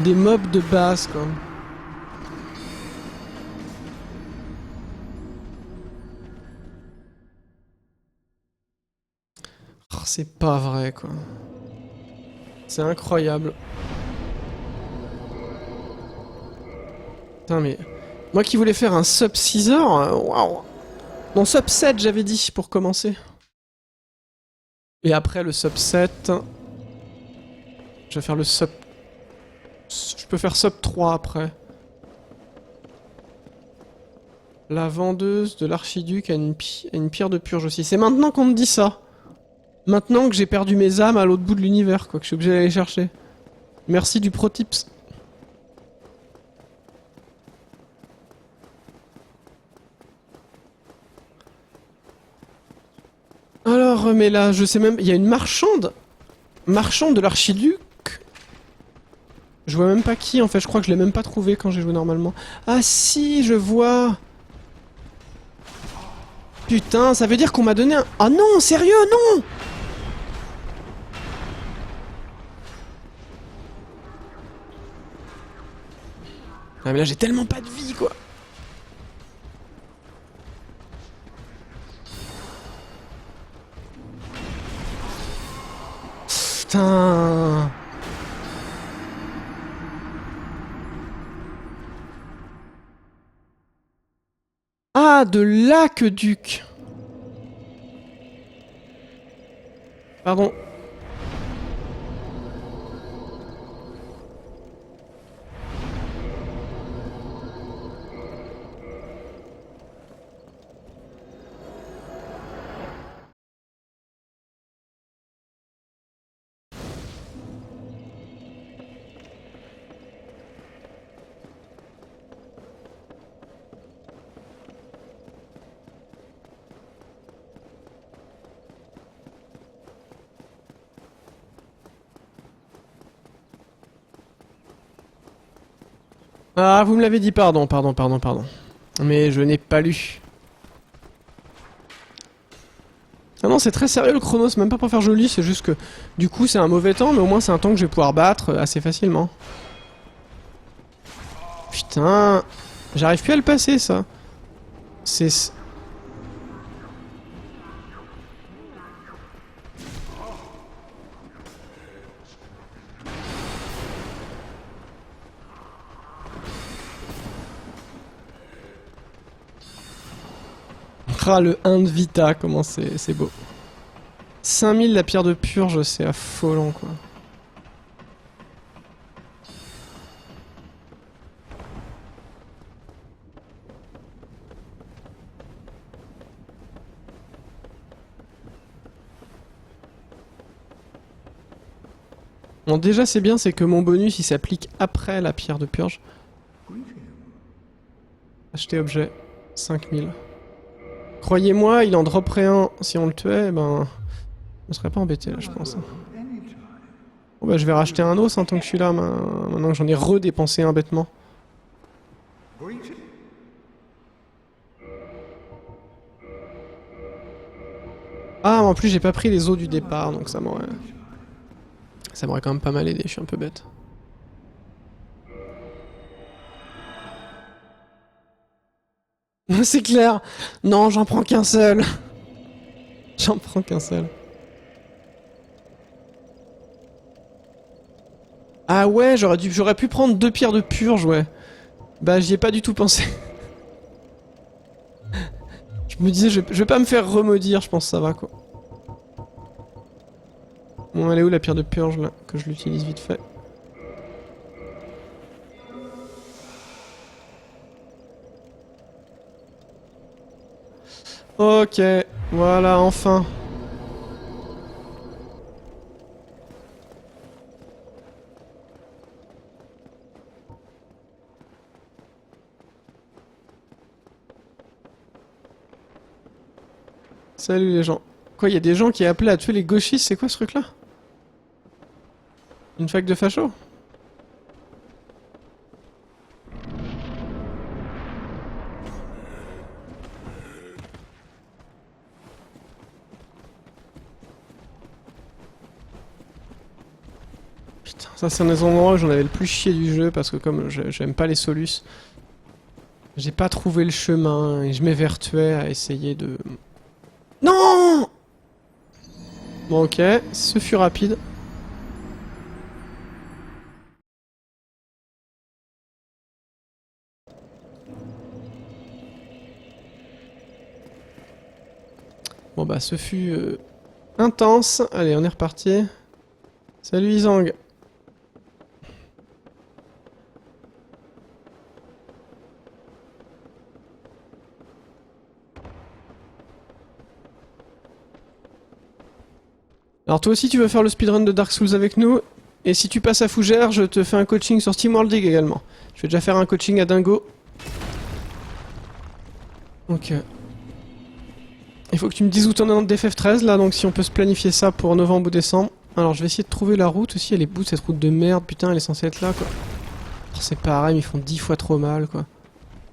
Des mobs de base quoi. Oh, c'est pas vrai quoi. C'est incroyable. Putain mais... Moi qui voulais faire un sub 6 heures, waouh. Non, sub 7 j'avais dit pour commencer. Et après le sub 7... Je vais faire le sub... Je peux faire sub 3 après. La vendeuse de l'archiduc a une pierre de purge aussi. C'est maintenant qu'on me dit ça. Maintenant que j'ai perdu mes âmes à l'autre bout de l'univers, quoi, que je suis obligé d'aller chercher. Merci du pro tips. Alors, mais là, je sais même... Il y a une marchande. Marchande de l'archiduc. Je vois même pas qui, en fait. Je crois que je l'ai même pas trouvé quand j'ai joué normalement. Ah si, je vois. Putain, ça veut dire qu'on m'a donné un... Ah non, sérieux, non. Ah mais là j'ai tellement pas de vie quoi. Putain. Ah, de l'aqueduc. Pardon. Ah, vous me l'avez dit, pardon. Mais je n'ai pas lu. Ah non, c'est très sérieux le chrono, c'est même pas pour faire joli, c'est juste que du coup c'est un mauvais temps, mais au moins c'est un temps que je vais pouvoir battre assez facilement. Putain, j'arrive plus à le passer ça. C'est... Ah, le 1 de Vita, comment c'est beau. 5000 la pierre de purge, c'est affolant quoi. Bon déjà c'est bien, c'est que mon bonus il s'applique après la pierre de purge. Acheter objet, 5000. Croyez-moi, il en dropperait un si on le tuait, ben... Je serais pas embêté là je pense. Bon bah je vais racheter un os en tant que je suis là, maintenant que j'en ai redépensé un bêtement. Ah en plus j'ai pas pris les os du départ, donc ça m'aurait... Ça m'aurait quand même pas mal aidé, je suis un peu bête. C'est clair. Non, j'en prends qu'un seul. J'en prends qu'un seul. Ah ouais, j'aurais pu prendre 2 pierres de purge, ouais. Bah j'y ai pas du tout pensé. Je me disais, je vais pas me faire remaudire, je pense que ça va quoi. Bon, elle est où la pierre de purge là? Que je l'utilise vite fait. Ok, voilà, enfin. Salut les gens. Quoi, il y a des gens qui appelaient à tuer les gauchistes, c'est quoi ce truc là? Une fac de facho? Putain, ça c'est un des endroits où j'en avais le plus chié du jeu parce que comme j'aime pas les solus, j'ai pas trouvé le chemin et je m'évertuais à essayer de... Non! Bon ok, ce fut rapide. Bon bah ce fut intense. Allez, on est reparti. Salut Isang. Alors toi aussi tu veux faire le speedrun de Dark Souls avec nous? Et si tu passes à Fougère, je te fais un coaching sur SteamWorld Dig également. Je vais déjà faire un coaching à Dingo. Donc... il faut que tu me dises où t'en es dans DFF13 là, donc si on peut se planifier ça pour novembre ou décembre. Alors je vais essayer de trouver la route aussi, elle est bout de cette route de merde, putain elle est censée être là quoi. Oh, c'est pareil, ils font 10 fois trop mal quoi.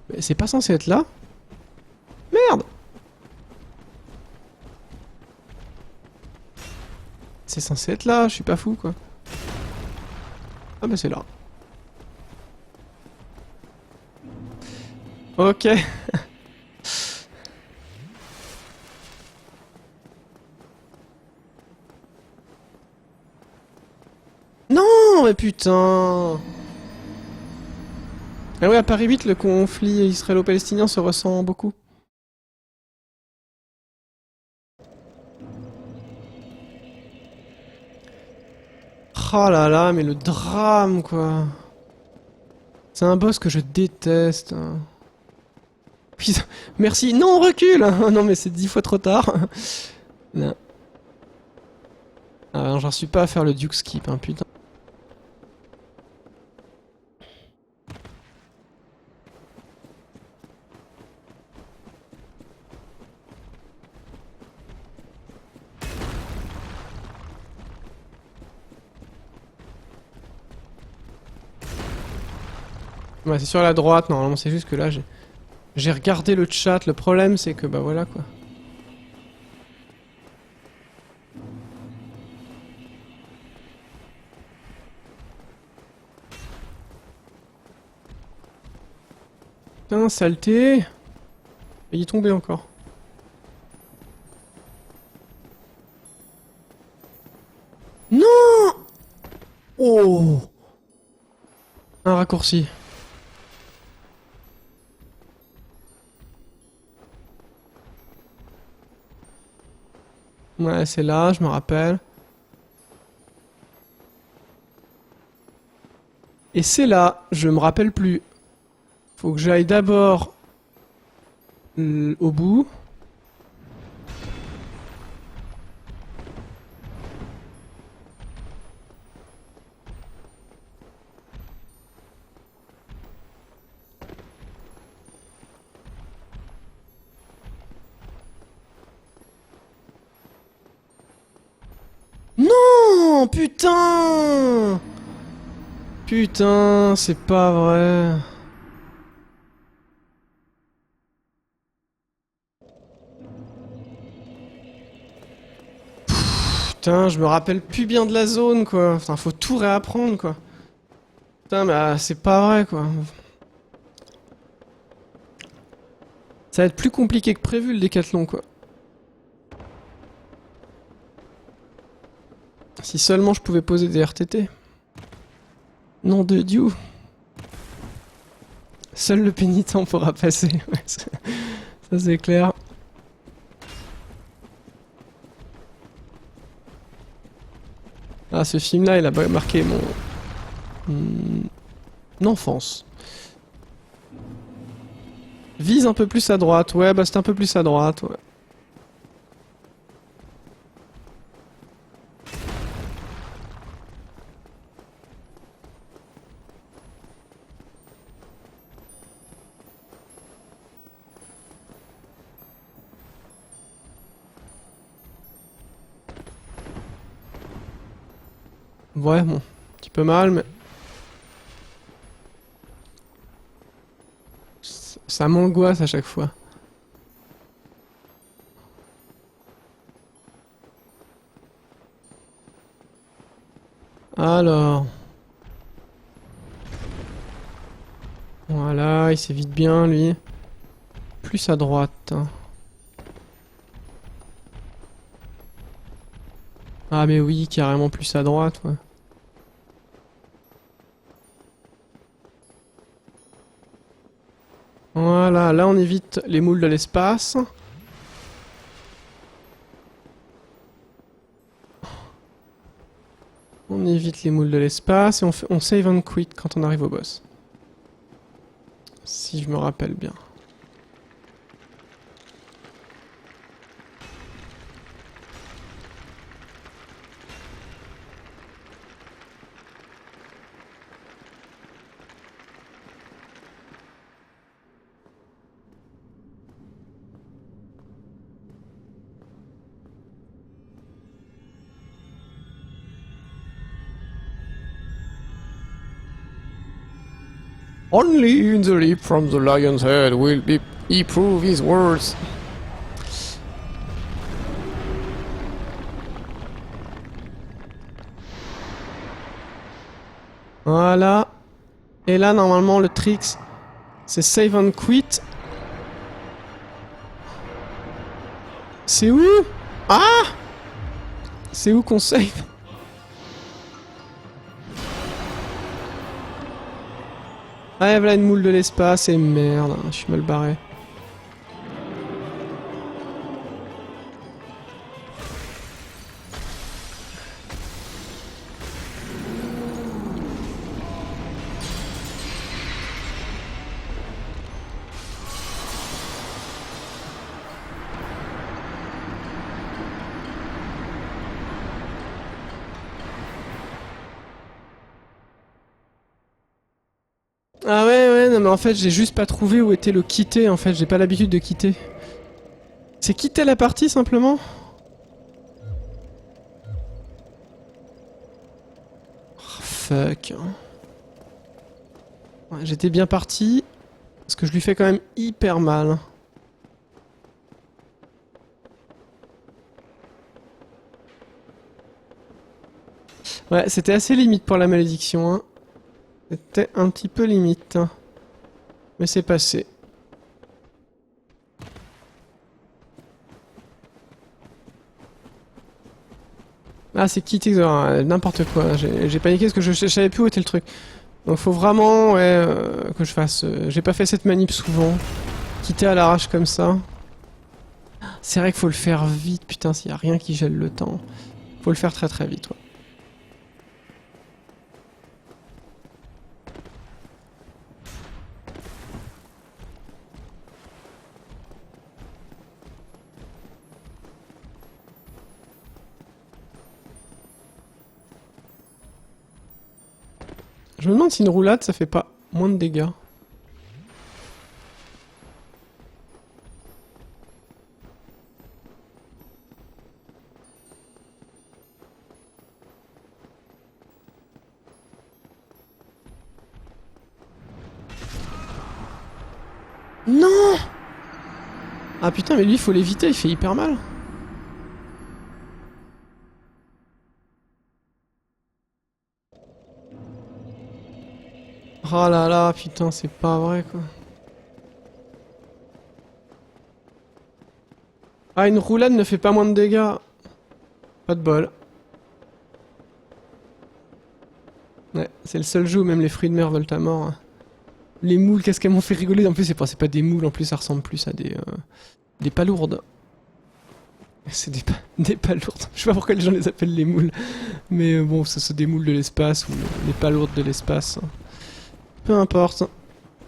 Mais c'est pas censé être là? Merde! C'est censé être là, je suis pas fou quoi. Ah bah c'est là. Ok. Non, mais putain. Ah ouais, à Paris 8, le conflit israélo-palestinien se ressent beaucoup. Oh là là, mais le drame, quoi. C'est un boss que je déteste. Putain, merci. Non, recule. Non, mais c'est 10 fois trop tard. Non. Ah, j'en suis pas à faire le Duke Skip, hein, putain. Ouais, c'est sur la droite, normalement, c'est juste que là, j'ai regardé le chat. Le problème, c'est que, bah voilà, quoi. Putain, saleté. Il est tombé encore. Non. Oh. Un raccourci. Ouais, c'est là, je me rappelle. Et c'est là, je me rappelle plus. Faut que j'aille d'abord au bout. Non, putain. Putain, c'est pas vrai. Putain, je me rappelle plus bien de la zone, quoi. Enfin, faut tout réapprendre, quoi. Putain, mais c'est pas vrai, quoi. Ça va être plus compliqué que prévu, le décathlon, quoi. Si seulement je pouvais poser des RTT. Nom de Dieu. Seul le pénitent pourra passer. Ça c'est clair. Ah, ce film-là, il a marqué mon enfance. Vise un peu plus à droite. Ouais, bah c'est un peu plus à droite, ouais. Ouais, bon. Un petit peu mal, mais... Ça m'angoisse à chaque fois. Alors... Voilà, il s'évite bien, lui. Plus à droite. Ah mais oui, carrément plus à droite, ouais. Voilà, là on évite les moules de l'espace. On évite les moules de l'espace et on save and quit quand on arrive au boss. Si je me rappelle bien. Only in the leap from the lion's head will he prove his words. Voilà. Et là, normalement, le trick, c'est save and quit. C'est où? Ah! C'est où qu'on save? Ah, voilà une moule de l'espace et merde, je suis mal barré. Ah ouais, non mais en fait j'ai juste pas trouvé où était le quitter en fait, j'ai pas l'habitude de quitter. C'est quitter la partie simplement? Oh, fuck. Ouais, j'étais bien parti, parce que je lui fais quand même hyper mal. Ouais, c'était assez limite pour la malédiction, hein. C'était un petit peu limite. Mais c'est passé. Ah, c'est quitter, n'importe quoi. J'ai paniqué parce que je savais plus où était le truc. Donc faut vraiment ouais, que je fasse... j'ai pas fait cette manip souvent. Quitter à l'arrache comme ça. C'est vrai qu'il faut le faire vite, putain, s'il y a rien qui gèle le temps. Faut le faire très très vite, ouais. Je me demande si une roulade ça fait pas moins de dégâts. Non! Ah putain, mais lui il faut l'éviter, il fait hyper mal. Oh là là, putain, c'est pas vrai quoi. Ah, une roulade ne fait pas moins de dégâts. Pas de bol. Ouais, c'est le seul jeu où même les fruits de mer veulent ta mort, hein. Les moules, qu'est-ce qu'elles m'ont fait rigoler? En plus, c'est pas des moules, en plus, ça ressemble plus à des palourdes. C'est des palourdes. Je sais pas pourquoi les gens les appellent les moules. Mais bon, ça c'est des moules de l'espace ou les palourdes de l'espace. Peu importe.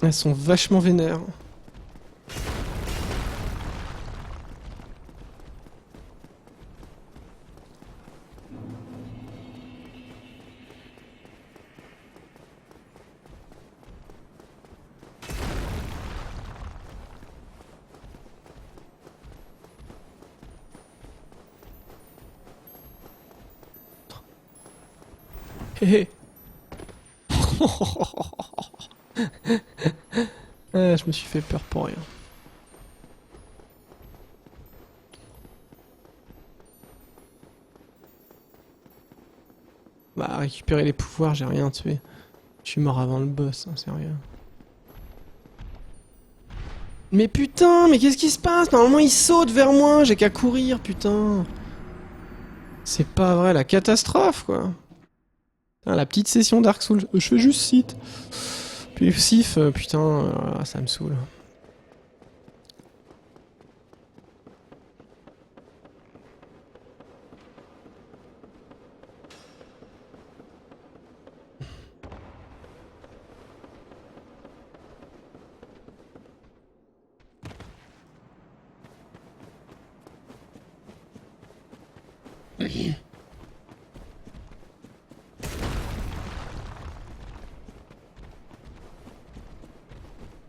Elles sont vachement vénères. Hé hé. Ah, je me suis fait peur pour rien. Bah, récupérer les pouvoirs, j'ai rien tué. Je suis mort avant le boss, hein, sérieux. Mais putain, mais qu'est-ce qui se passe? Normalement, il saute vers moi, j'ai qu'à courir, putain. C'est pas vrai, la catastrophe, quoi. Ah, la petite session Dark Souls, je fais juste site. Puis Sif, putain, ça me saoule.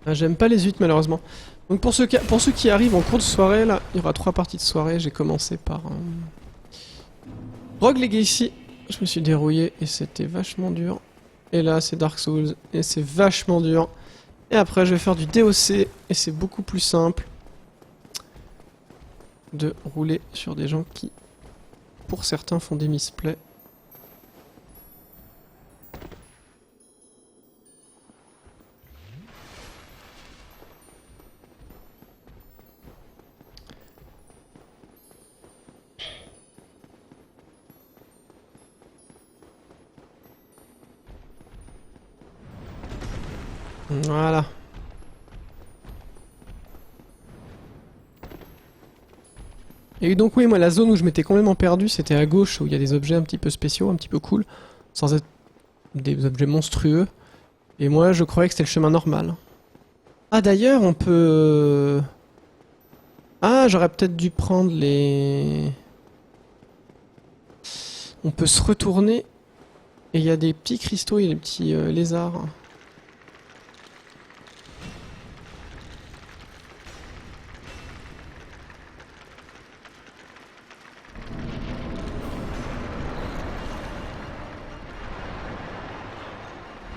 Ah, j'aime pas les huîtres malheureusement. Donc pour ceux qui arrivent en cours de soirée, là, il y aura 3 parties de soirée. J'ai commencé par Rogue Legacy. Je me suis dérouillé et c'était vachement dur. Et là c'est Dark Souls et c'est vachement dur. Et après je vais faire du DOC et c'est beaucoup plus simple de rouler sur des gens qui, pour certains, font des misplays. Voilà. Et donc oui, moi la zone où je m'étais complètement perdu, c'était à gauche, où il y a des objets un petit peu spéciaux, un petit peu cool, sans être des objets monstrueux. Et moi je croyais que c'était le chemin normal. Ah d'ailleurs, on peut... Ah, j'aurais peut-être dû prendre les... On peut se retourner, et il y a des petits cristaux et des petits lézards.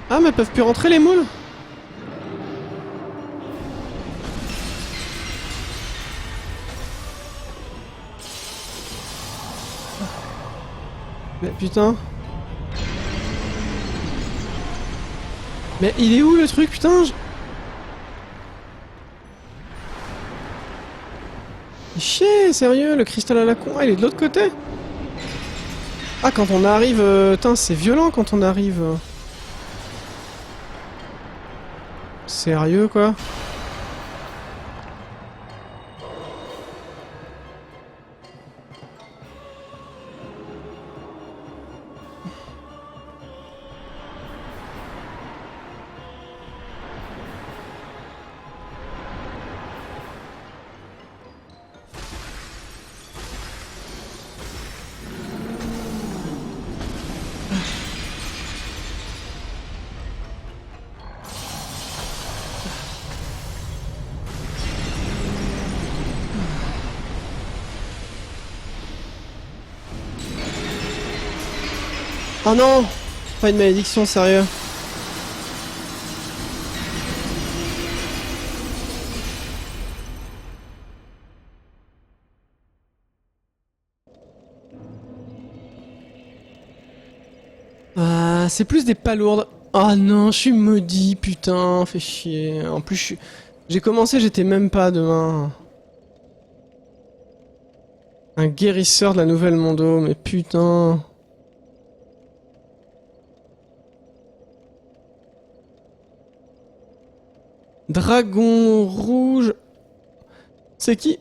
Ah, mais elles peuvent plus rentrer les moules? Mais putain. Mais il est où le truc, putain Chier, sérieux, le cristal à la con, ah, il est de l'autre côté? Ah, quand on arrive... Putain, c'est violent quand on arrive... Sérieux, quoi? Oh non! Pas une malédiction, sérieux. Ah, c'est plus des palourdes. Ah non, je suis maudit, putain, fait chier. En plus, j'ai commencé, j'étais même pas demain. Un guérisseur de la nouvelle Mondo, mais putain. Dragon rouge. C'est qui?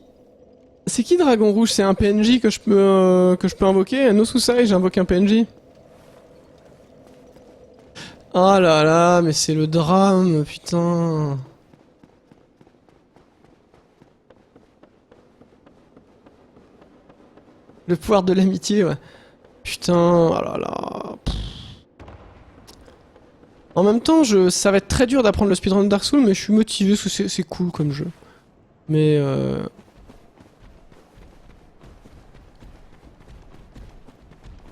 C'est qui Dragon rouge? C'est un PNJ que je peux invoquer? No Susai, j'invoque un PNJ. Oh là là, mais c'est le drame, putain. Le pouvoir de l'amitié, ouais. Putain, oh là là. Pff. En même temps, ça va être très dur d'apprendre le speedrun de Dark Souls, mais je suis motivé parce que c'est cool comme jeu. Mais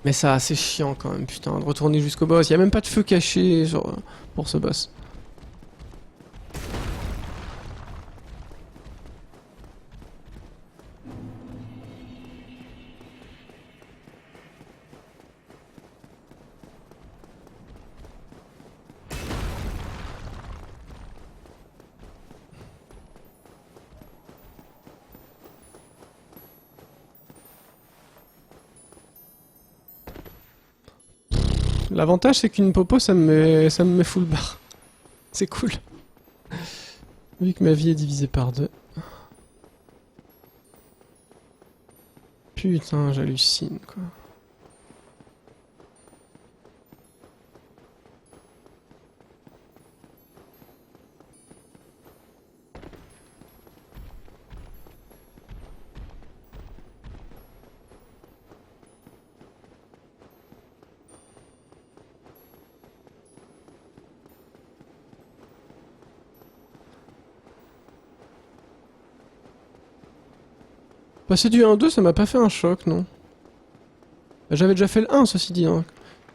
Mais ça, c'est chiant quand même, putain, de retourner jusqu'au boss. Y a même pas de feu caché genre, pour ce boss. L'avantage, c'est qu'une popo, ça me met full bar. C'est cool. Vu que ma vie est divisée par deux. Putain, j'hallucine, quoi. Passer du 1-2, ça m'a pas fait un choc, non. J'avais déjà fait le 1, ceci dit. Hein.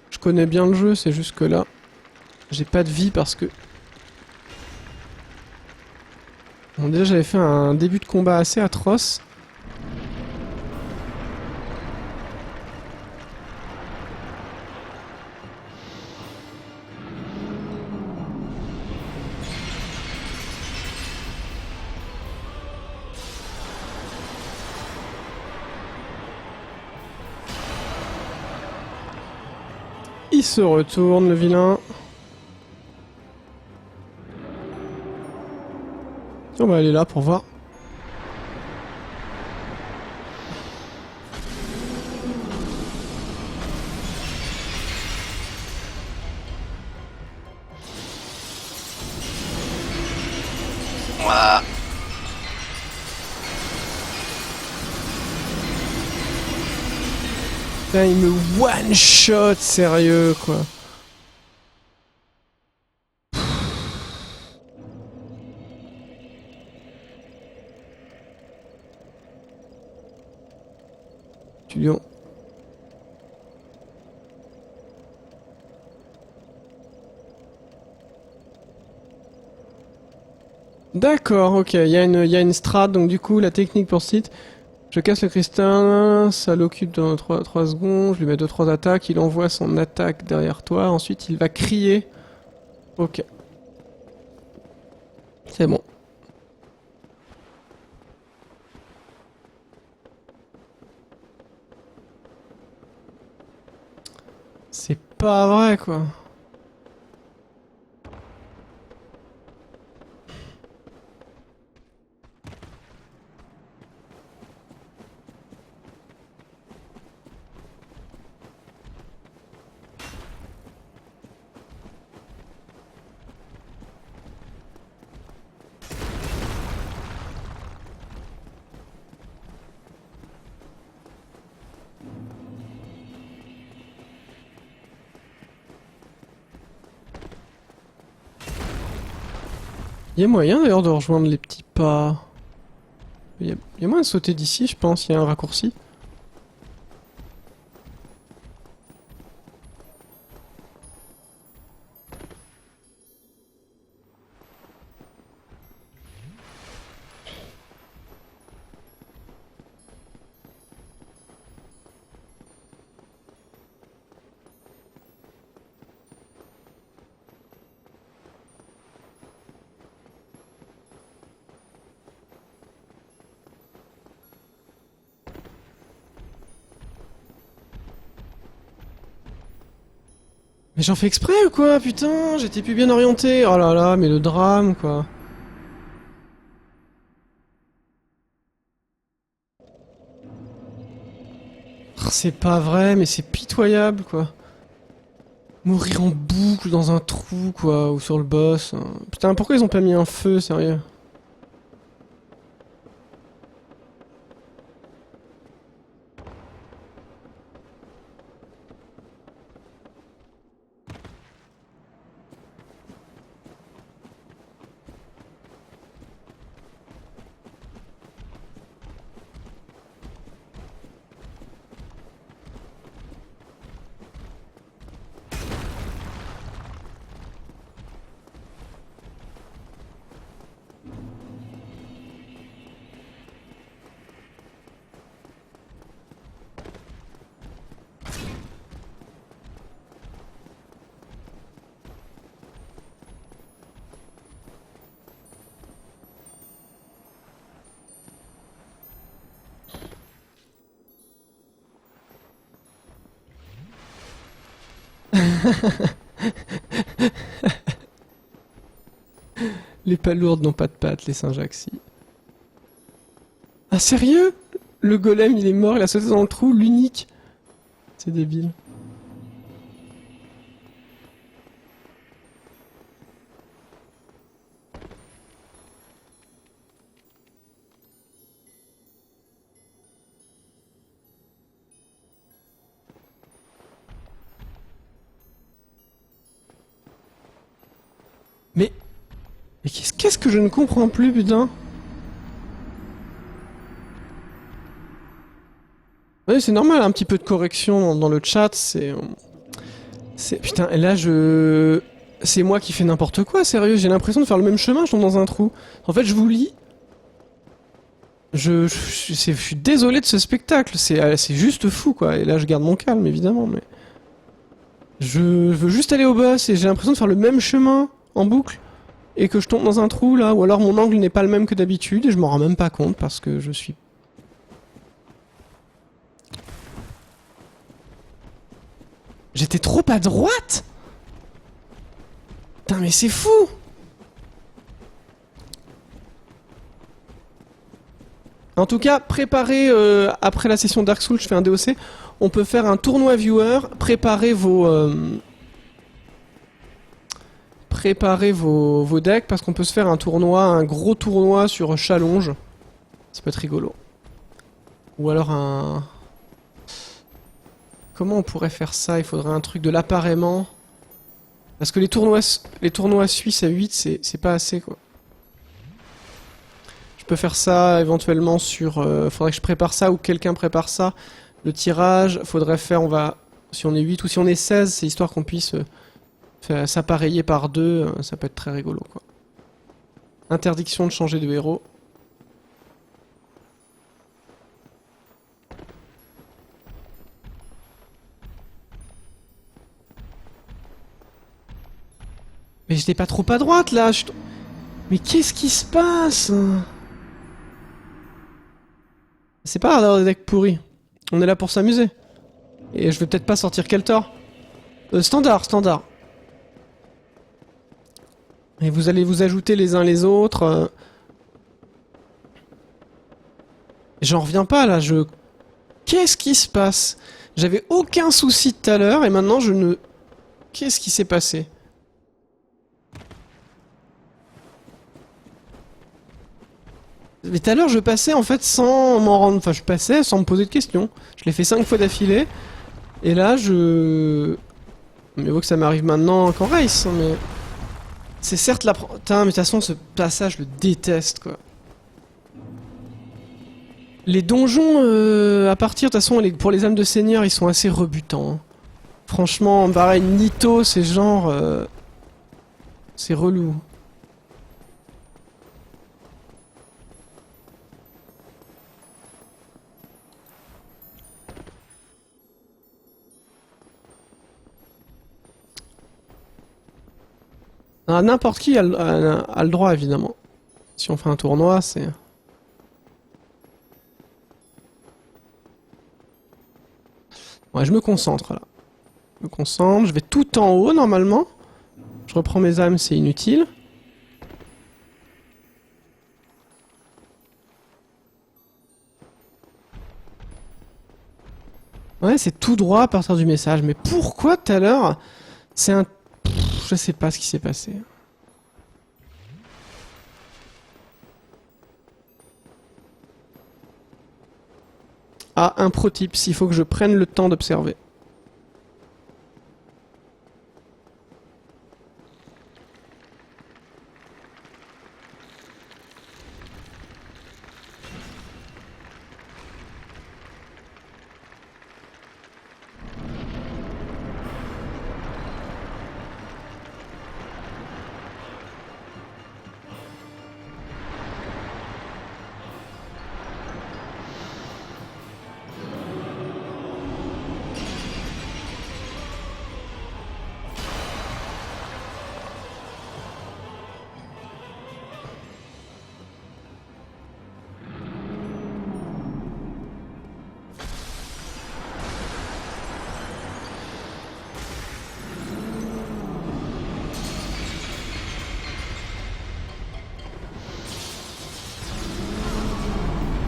Je connais bien le jeu, c'est juste que là, j'ai pas de vie parce que... Bon, déjà, j'avais fait un début de combat assez atroce. Il se retourne, le vilain. On va aller là pour voir. Ah. Putain, il me one shot, sérieux quoi. Étudiant. D'accord, ok, il y a une strat, donc du coup la technique pour ce site, je casse le cristal, ça l'occupe dans 3 secondes, je lui mets 2-3 attaques, il envoie son attaque derrière toi, ensuite il va crier. Ok. C'est bon. C'est pas vrai quoi. Il y a moyen d'ailleurs de rejoindre les petits pas. Il y a moyen de sauter d'ici, je pense, il y a un raccourci. Mais j'en fais exprès ou quoi, putain, j'étais plus bien orienté. Oh là là, mais le drame quoi. Oh, c'est pas vrai, mais c'est pitoyable quoi. Mourir en boucle dans un trou quoi, ou sur le boss. Putain, pourquoi ils ont pas mis un feu, sérieux? Les palourdes n'ont pas de pattes, les Saint-Jacques-ci. Ah sérieux? Le golem il est mort, il a sauté dans le trou, l'unique. C'est débile. Mais... Mais qu'est-ce que je ne comprends plus, putain? Oui, c'est normal, un petit peu de correction dans le chat, c'est... Putain, et là, c'est moi qui fais n'importe quoi, sérieux, j'ai l'impression de faire le même chemin, je tombe dans un trou. En fait, je vous lis. Je suis désolé de ce spectacle, c'est juste fou, quoi. Et là, je garde mon calme, évidemment, mais... Je veux juste aller au boss, et j'ai l'impression de faire le même chemin, en boucle, et que je tombe dans un trou, là, ou alors mon angle n'est pas le même que d'habitude, et je m'en rends même pas compte, parce que je suis... J'étais trop à droite? Putain, mais c'est fou! En tout cas, préparez, après la session Dark Souls, je fais un DOC, on peut faire un tournoi viewer, préparez vos decks, parce qu'on peut se faire un gros tournoi sur Challonge. Ça peut être rigolo. Ou alors un... Comment on pourrait faire ça? Il faudrait un truc de l'appareillement. Parce que les tournois suisses à 8, c'est pas assez, quoi. Je peux faire ça éventuellement sur... faudrait que je prépare ça ou quelqu'un prépare ça. Le tirage, faudrait faire... si on est 8 ou si on est 16, c'est histoire qu'on puisse s'appareiller par deux. Ça peut être très rigolo, quoi. Interdiction de changer de héros. Mais j'étais pas trop à droite, là. Mais qu'est-ce qui se passe? C'est pas grave d'avoir des decks pourris. On est là pour s'amuser. Et je vais peut-être pas sortir Keltor. Standard. Et vous allez vous ajouter les uns les autres. J'en reviens pas là, Qu'est-ce qui se passe? J'avais aucun souci tout à l'heure et maintenant je ne... Qu'est-ce qui s'est passé? Mais tout à l'heure je passais en fait sans m'en rendre... Enfin je passais sans me poser de questions. Je l'ai fait 5 fois d'affilée. Et là Mais vaut que ça m'arrive maintenant qu'en race, hein, mais... C'est certes la... Putain, mais de toute façon ce passage je le déteste, quoi. Les donjons, à partir, de toute façon, pour les âmes de seigneur, ils sont assez rebutants. Hein. Franchement, pareil, Nito, c'est genre... c'est relou. Ah, n'importe qui a le droit, évidemment. Si on fait un tournoi, c'est... Ouais, je me concentre, là. Je me concentre, je vais tout en haut, normalement. Je reprends mes âmes, c'est inutile. Ouais, c'est tout droit à partir du message. Mais pourquoi, tout à l'heure, c'est un... je sais pas ce qui s'est passé. Ah, un pro tips, il faut que je prenne le temps d'observer.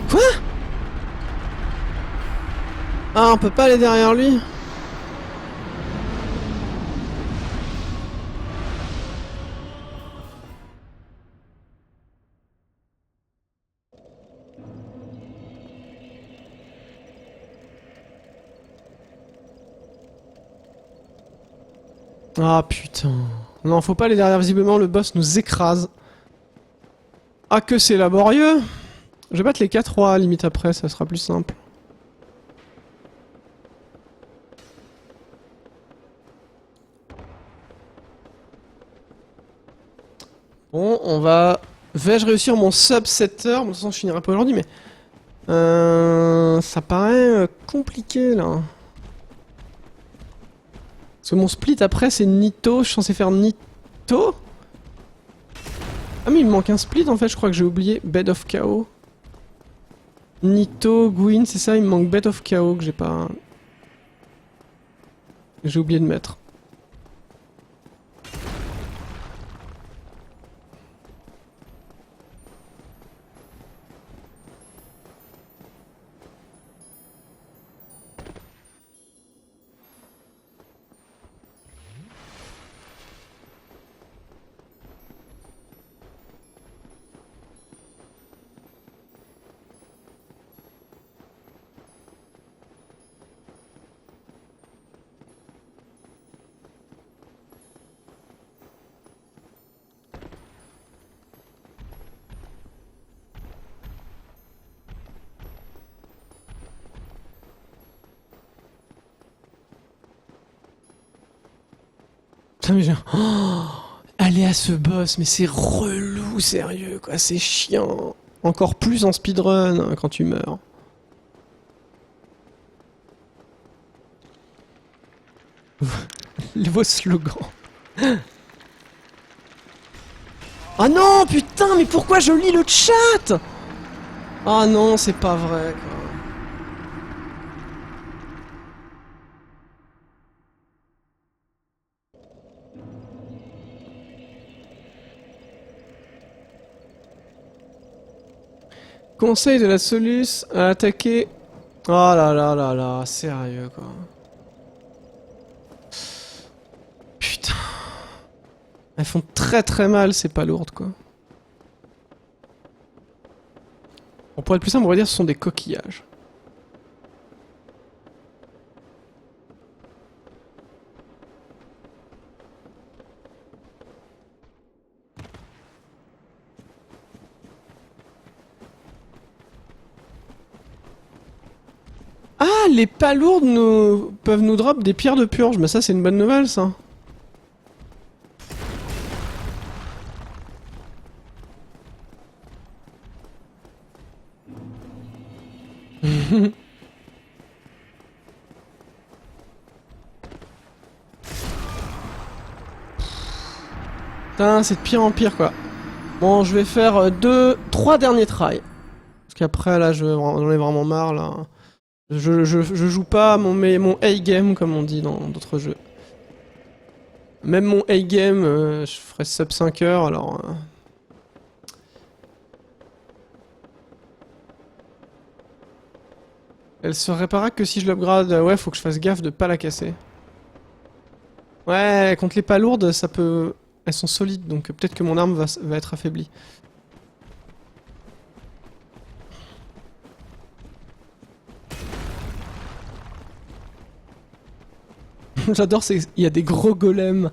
Quoi? Ah, on peut pas aller derrière lui? Ah putain. Non, faut pas aller derrière, visiblement le boss nous écrase. Ah que c'est laborieux. Je vais battre les 4 rois, limite après, ça sera plus simple. Bon, on va... Vais-je réussir mon sub-setter? Bon, de toute façon, je finirai pas aujourd'hui, mais... ça paraît compliqué, là. Parce que mon split, après, c'est Nito. Je suis censé faire Nito? Ah, mais il me manque un split, en fait. Je crois que j'ai oublié Bed of Chaos. Nito, Gwyn, c'est ça, il me manque Bed of Chaos que j'ai pas... J'ai oublié de mettre. Putain, mais aller à ce boss, mais c'est relou, sérieux, quoi. C'est chiant. Encore plus en speedrun, hein, quand tu meurs. Vos slogans. Ah non, putain, mais pourquoi je lis le chat? Ah non, c'est pas vrai, quoi. Conseil de la Solus à attaquer... Oh là là là là, sérieux, quoi. Putain. Elles font très très mal, c'est pas lourd, quoi. On pourrait être plus simple, on pourrait dire que ce sont des coquillages. Ah, les palourdes peuvent nous drop des pierres de purge, mais ça c'est une bonne nouvelle, ça. Putain, c'est de pire en pire, quoi. Bon, je vais faire 3 derniers tries. Parce qu'après, là, j'en ai vraiment marre, là. Je joue pas mon A-game, comme on dit dans d'autres jeux. Même mon A-game, je ferai sub 5 heures, alors... Elle se réparera que si je l'upgrade. Ouais, faut que je fasse gaffe de pas la casser. Ouais, contre les palourdes, ça peut... Elles sont solides, donc peut-être que mon arme va être affaiblie. J'adore, il y a des gros golems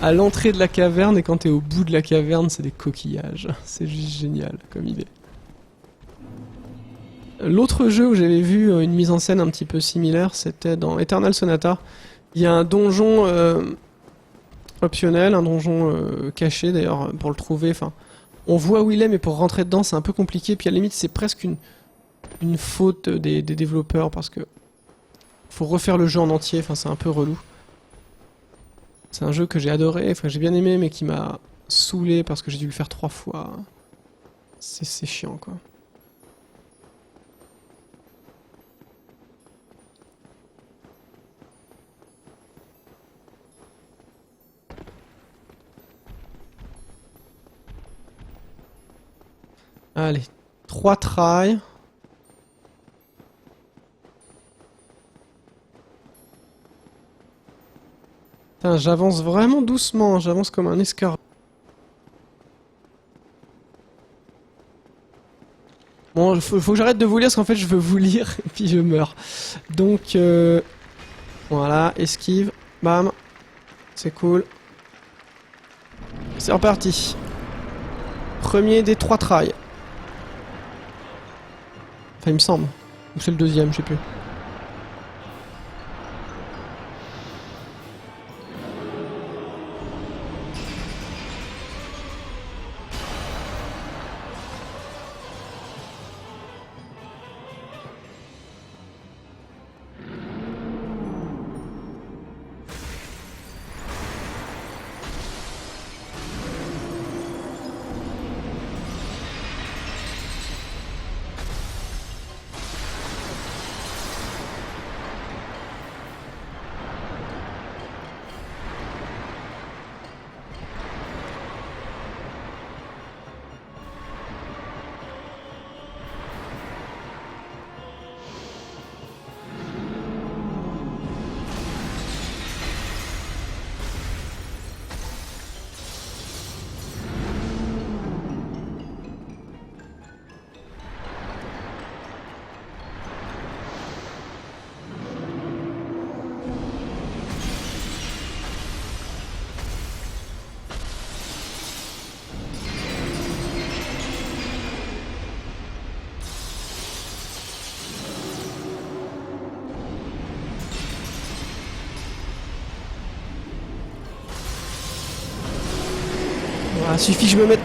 à l'entrée de la caverne, et quand t'es au bout de la caverne, c'est des coquillages. C'est juste génial comme idée. L'autre jeu où j'avais vu une mise en scène un petit peu similaire, c'était dans Eternal Sonata. Il y a un donjon optionnel, un donjon caché d'ailleurs, pour le trouver. Enfin, on voit où il est, mais pour rentrer dedans, c'est un peu compliqué. Puis à la limite, c'est presque une faute des développeurs parce que faut refaire le jeu en entier. Enfin, c'est un peu relou. C'est un jeu que j'ai adoré, enfin j'ai bien aimé, mais qui m'a saoulé parce que j'ai dû le faire 3 fois. C'est chiant, quoi. Allez, 3 tries. Putain, j'avance vraiment doucement, j'avance comme un escargot. Bon, faut que j'arrête de vous lire parce qu'en fait je veux vous lire et puis je meurs. Donc, voilà, esquive, bam, c'est cool. C'est reparti. Premier des 3 tries. Enfin, il me semble. Ou c'est le deuxième, je sais plus. Ah, suffit que je me mette...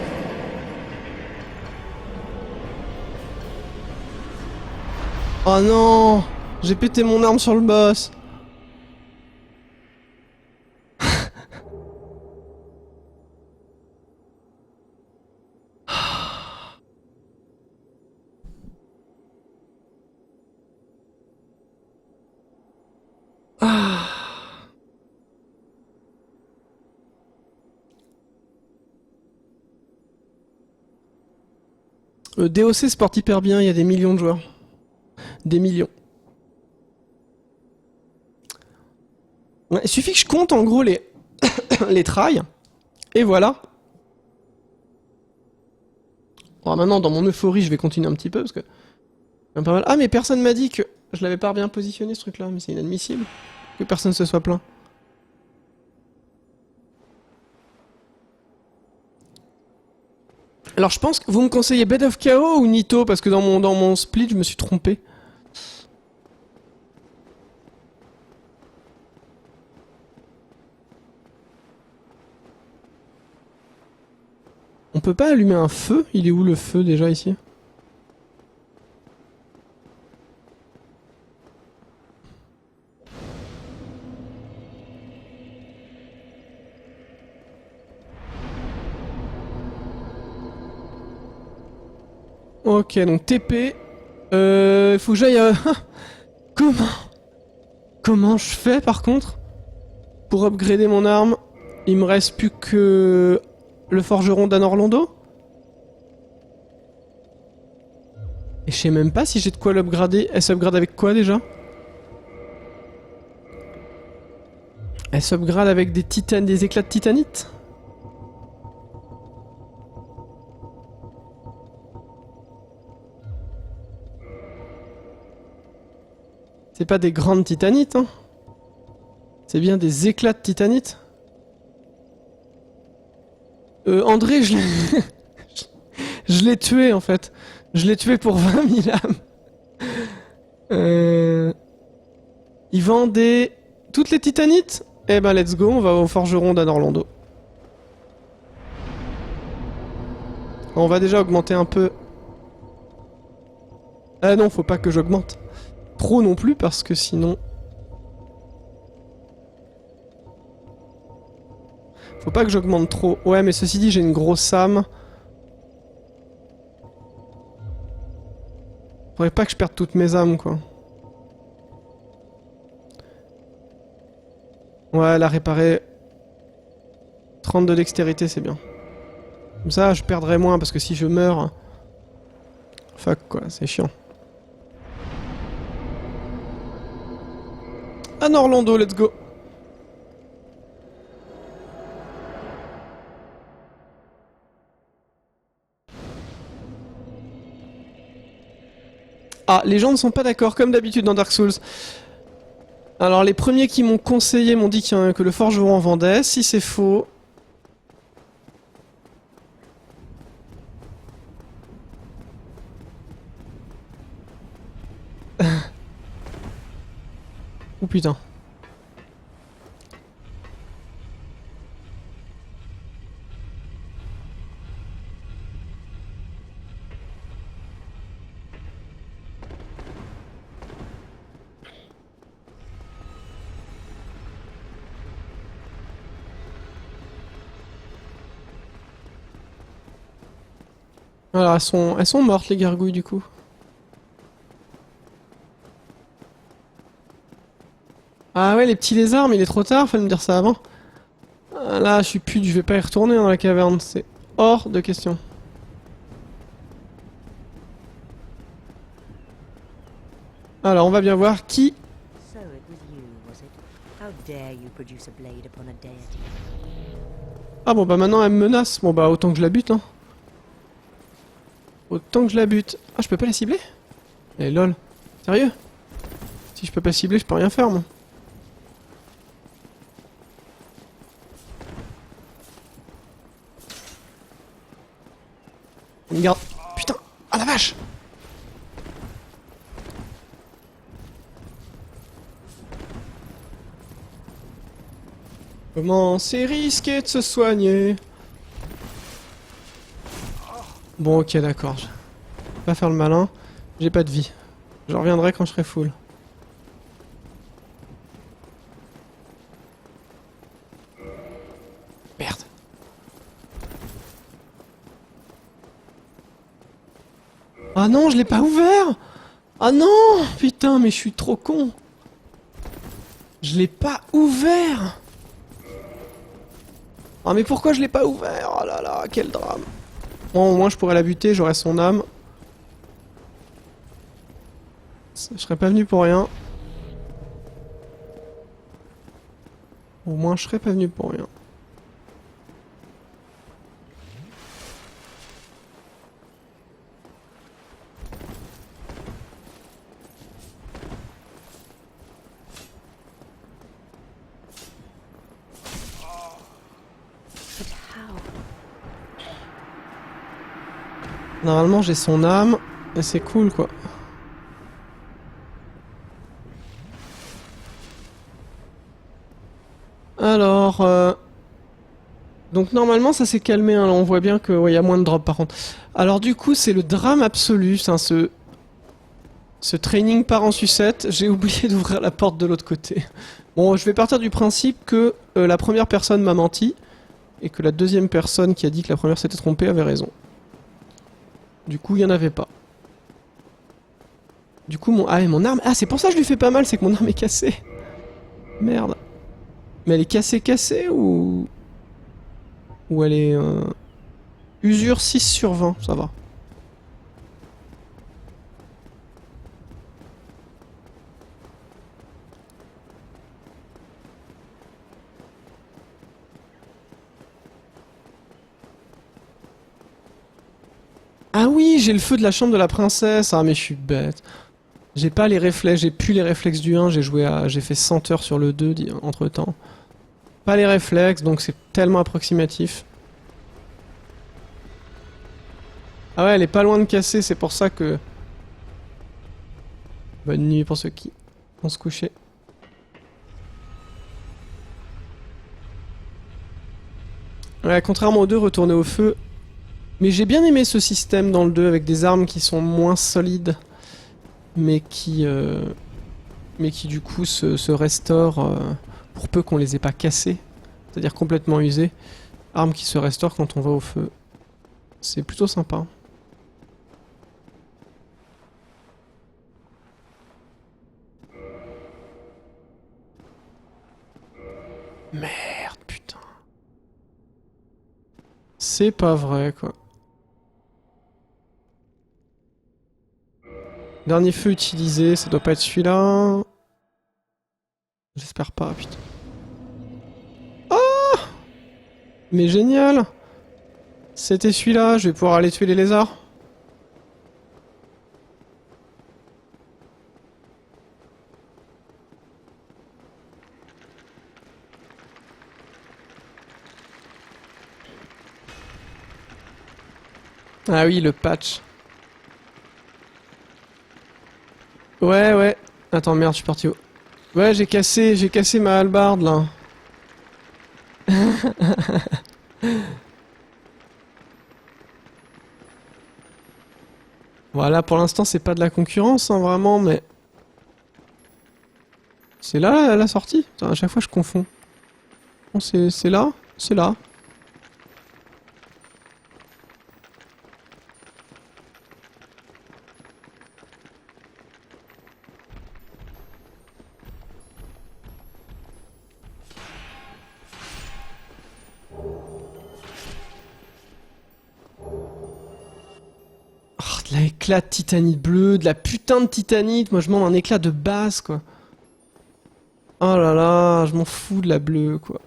Oh non! J'ai pété mon arme sur le boss. Ah. Le DOC se porte hyper bien, il y a des millions de joueurs. Des millions. Ouais, il suffit que je compte en gros les, les tries. Et voilà. Bon, maintenant, dans mon euphorie, je vais continuer un petit peu parce que... Pas mal. Ah, mais personne m'a dit que je l'avais pas bien positionné ce truc-là, mais c'est inadmissible. Que personne se soit plaint. Alors je pense que vous me conseillez Bed of Chaos ou Nito parce que dans mon split je me suis trompé. On peut pas allumer un feu? Il est où le feu déjà ici? Ok, donc TP. Faut que j'aille... Comment? Comment je fais par contre? Pour upgrader mon arme, il me reste plus que... Le forgeron d'Anne Orlando? Et je sais même pas si j'ai de quoi l'upgrader. Elle s'upgrade avec quoi déjà? Elle s'upgrade avec des titanes, des éclats de titanite? C'est pas des grandes titanites, hein. C'est bien des éclats de titanite. André, je l'ai... je l'ai tué, en fait. Je l'ai tué pour 20 000 âmes. Il vend des... Toutes les titanites? Eh ben, let's go, on va au forgeron d'Anne Orlando. On va déjà augmenter un peu... Ah non, faut pas que j'augmente trop non plus, parce que sinon... Faut pas que j'augmente trop. Ouais, mais ceci dit, j'ai une grosse âme. Faudrait pas que je perde toutes mes âmes, quoi. Ouais, la réparer... 30 de dextérité, c'est bien. Comme ça, je perdrai moins, parce que si je meurs... Fuck, quoi, c'est chiant. Anne Orlando, let's go. Ah, les gens ne sont pas d'accord, comme d'habitude dans Dark Souls. Alors, les premiers qui m'ont conseillé m'ont dit que le forgeron en vendait. Si c'est faux... Oh putain. Alors, elles sont mortes, les gargouilles, du coup. Ah ouais, les petits lézards, mais il est trop tard, fallait me dire ça avant. Ah, là, je suis plus, je vais pas y retourner dans la caverne, c'est hors de question. Alors, on va bien voir qui... So it was you, was it? How dare you produce a blade upon a deity? Ah bon, bah maintenant, elle me menace. Bon, bah autant que je la bute, hein. Autant que je la bute. Ah, je peux pas la cibler? Eh lol. Sérieux? Si je peux pas cibler, je peux rien faire, moi. Regarde. Putain. Ah la vache. Comment c'est risqué de se soigner? Bon, ok, d'accord. Je vais pas faire le malin. J'ai pas de vie. Je reviendrai quand je serai full. Merde. Ah non, je l'ai pas ouvert! Ah non! Putain, mais je suis trop con! Je l'ai pas ouvert! Ah mais pourquoi je l'ai pas ouvert? Oh là là, quel drame! Bon, au moins je pourrais la buter, j'aurais son âme. Je serais pas venu pour rien. Au moins je serais pas venu pour rien. But how? Normalement j'ai son âme, et c'est cool quoi. Alors, donc normalement ça s'est calmé, hein. Là, on voit bien qu'il y a moins de drops par contre. Alors du coup c'est le drame absolu, hein, ce training part en sucette. J'ai oublié d'ouvrir la porte de l'autre côté. Bon, je vais partir du principe que la première personne m'a menti, et que la deuxième personne qui a dit que la première s'était trompée avait raison. Du coup il y en avait pas. Du coup mon... Ah et mon arme... Ah c'est pour ça que je lui fais pas mal, c'est que mon arme est cassée. Merde. Mais elle est cassée ou... Ou elle est... Usure 6 sur 20, ça va. Ah oui, j'ai le feu de la chambre de la princesse. Ah mais je suis bête. J'ai pas les réflexes, j'ai plus les réflexes du 1, j'ai fait 100 heures sur le 2 entre temps. Pas les réflexes, donc c'est tellement approximatif. Ah ouais, elle est pas loin de casser, c'est pour ça que... Bonne nuit pour ceux qui vont se coucher. Ouais, contrairement au 2, retourner au feu. Mais j'ai bien aimé ce système dans le 2 avec des armes qui sont moins solides, mais qui du coup se restaurent pour peu qu'on les ait pas cassées, c'est-à-dire complètement usées. Armes qui se restaurent quand on va au feu. C'est plutôt sympa. Merde, putain. C'est pas vrai, quoi. Dernier feu utilisé, ça doit pas être celui-là. J'espère pas, putain. Oh! Mais génial! C'était celui-là, je vais pouvoir aller tuer les lézards. Ah oui, le patch. Ouais, ouais. Attends, merde, je suis parti où? Ouais, j'ai cassé ma hallebarde, là. Voilà, pour l'instant, c'est pas de la concurrence, hein, vraiment, mais... C'est là, la sortie? Putain, à chaque fois, je confonds. Bon, c'est là? C'est là. Oh, de l'éclat de titanite bleu, de la putain de titanite. Moi, je demande un éclat de base, quoi. Oh là là, je m'en fous de la bleue, quoi.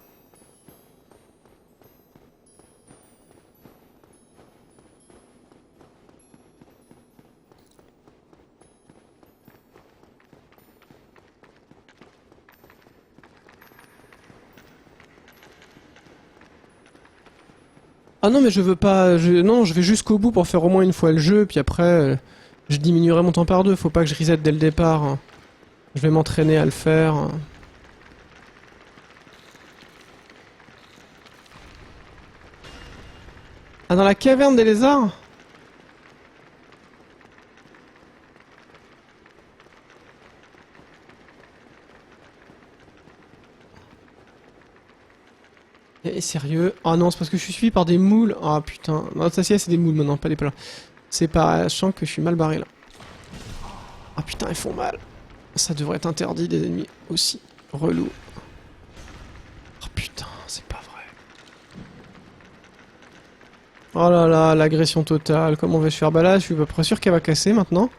Ah non, mais je veux pas... Non, je vais jusqu'au bout pour faire au moins une fois le jeu, puis après, je diminuerai mon temps par deux. Faut pas que je reset dès le départ, hein. Je vais m'entraîner à le faire. Ah, dans la caverne des lézards? Eh, sérieux? Ah non, c'est parce que je suis suivi par des moules. Ah putain. Non, ça c'est des moules maintenant, pas des palains. C'est pas... Je sens que je suis mal barré là. Ah putain, ils font mal. Ça devrait être interdit des ennemis aussi. Relou. Oh putain, c'est pas vrai. Oh là là, l'agression totale. Comment vais-je faire? Bah là, je suis à peu près sûr qu'elle va casser maintenant.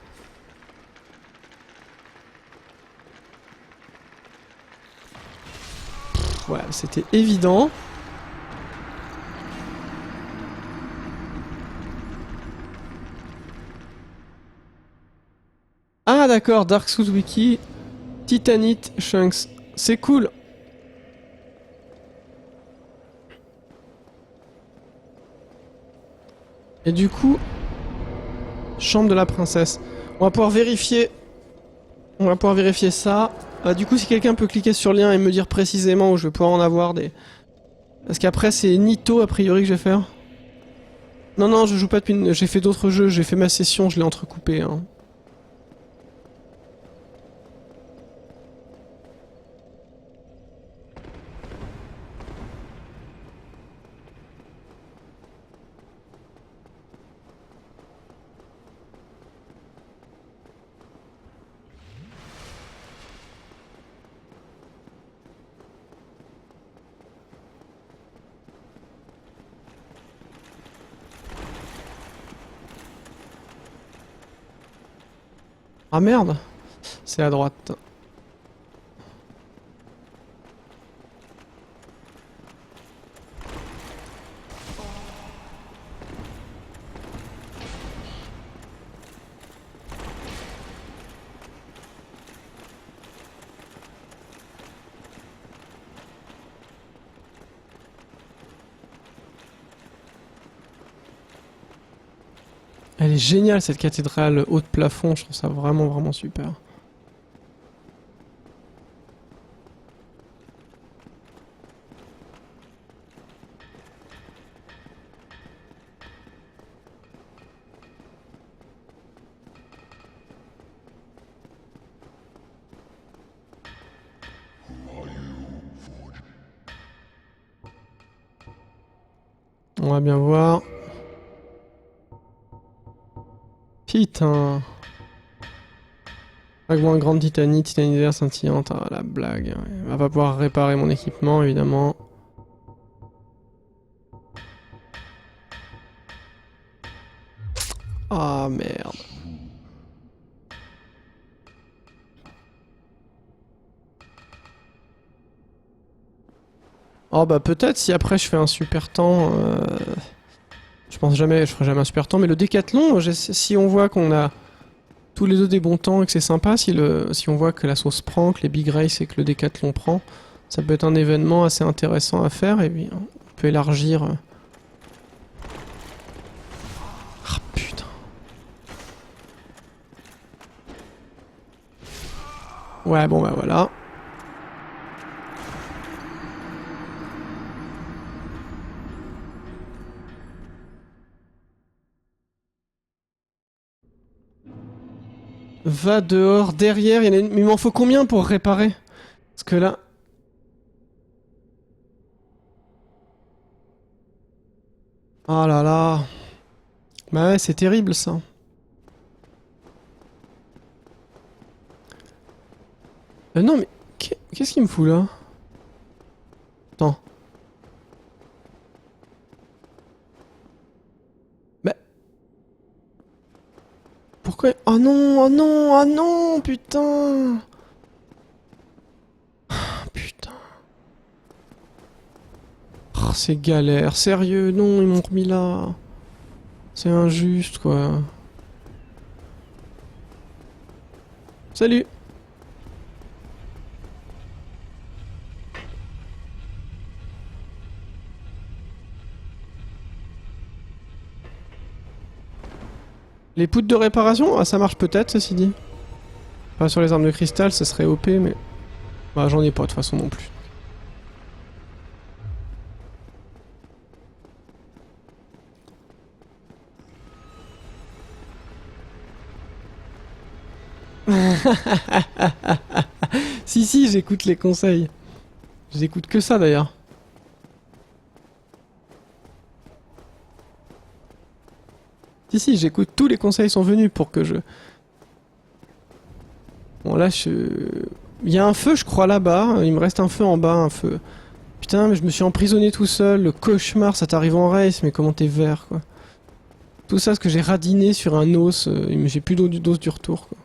Pff, ouais, c'était évident. Ah d'accord, Dark Souls Wiki, Titanite Shanks. C'est cool. Et du coup, chambre de la princesse. On va pouvoir vérifier. On va pouvoir vérifier ça. Du coup, si quelqu'un peut cliquer sur le lien et me dire précisément où je vais pouvoir en avoir des... Parce qu'après, c'est Nito a priori que je vais faire. Non, non, je joue pas depuis... J'ai fait d'autres jeux, j'ai fait ma session, je l'ai entrecoupé. Hein. Ah merde. C'est à droite. Elle est géniale cette cathédrale haut de plafond, je trouve ça vraiment vraiment super. On va bien voir. Putain. Fragment grande titanite, titanite scintillante, ah la blague. On va pas pouvoir réparer mon équipement évidemment. Ah merde. Oh bah peut-être si après je fais un super temps. Je pense jamais, je ferai jamais un super temps, mais le décathlon, si on voit qu'on a tous les deux des bons temps et que c'est sympa, si on voit que la sauce prend, que les big race et que le décathlon prend, ça peut être un événement assez intéressant à faire et puis on peut élargir. Ah putain. Ouais bon bah voilà. Va dehors, derrière, mais il m'en faut combien pour réparer? Parce que là... Oh là là. Bah ouais, c'est terrible ça. Non mais... Qu'est-ce qu'il me fout là? Attends. Bah... Pourquoi... Oh non, oh non, oh non, putain. Putain. Oh, c'est galère, sérieux, non, ils m'ont remis là. C'est injuste, quoi. Salut. Les poutres de réparation, ah, ça marche peut-être, ceci dit. Pas sur les armes de cristal, ça serait OP, mais... Bah, j'en ai pas, de toute façon, non plus. Si, si, j'écoute les conseils. J'écoute que ça, d'ailleurs. Si, j'écoute, tous les conseils sont venus pour que je... Bon là, il y a un feu, je crois, là-bas. Il me reste un feu en bas, un feu. Putain, mais je me suis emprisonné tout seul. Le cauchemar, ça t'arrive en race, mais comment t'es vert, quoi. Tout ça, ce que j'ai radiné sur un os. J'ai plus d'os du retour, quoi.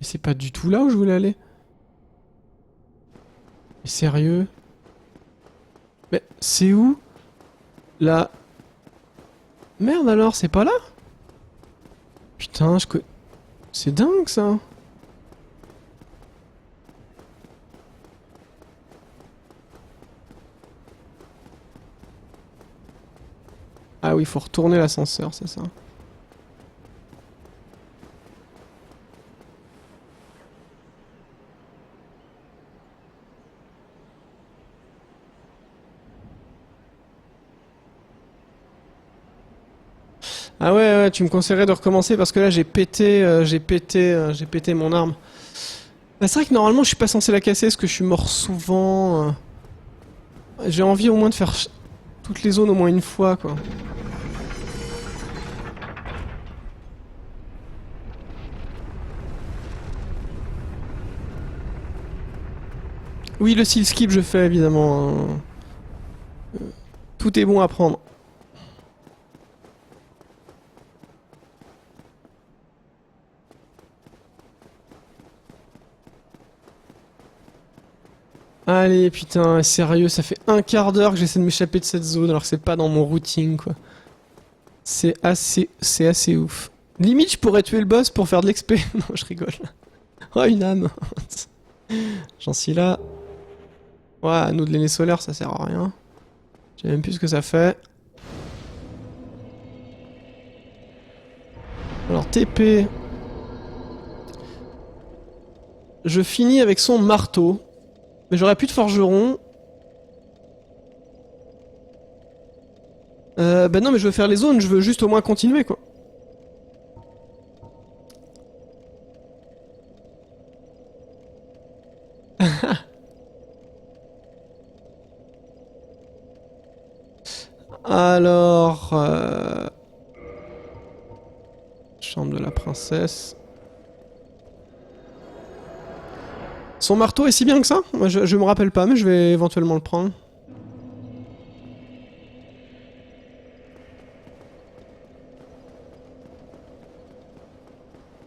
Et c'est pas du tout là où je voulais aller. Mais sérieux? Mais c'est où? Là... Merde alors, c'est pas là? Putain, c'est dingue ça. Ah oui, faut retourner l'ascenseur, c'est ça. Ah ouais, tu me conseillerais de recommencer parce que là j'ai pété mon arme. Bah, c'est vrai que normalement je suis pas censé la casser parce que je suis mort souvent. J'ai envie au moins de faire toutes les zones au moins une fois, quoi. Oui, le seal skip je fais évidemment, hein. Tout est bon à prendre. Allez, putain, sérieux, ça fait un quart d'heure que j'essaie de m'échapper de cette zone alors que c'est pas dans mon routing, quoi. C'est assez ouf. Limite, je pourrais tuer le boss pour faire de l'XP. Non, je rigole. Oh, une âme. J'en suis là. Ouais, anneau de l'aîné solaire, ça sert à rien. Je sais même plus ce que ça fait. Alors, TP. Je finis avec son marteau. Mais j'aurais plus de forgeron. Bah non, mais je veux faire les zones, je veux juste au moins continuer, quoi. Alors... Chambre de la princesse. Son marteau est si bien que ça? Moi, je me rappelle pas, mais je vais éventuellement le prendre.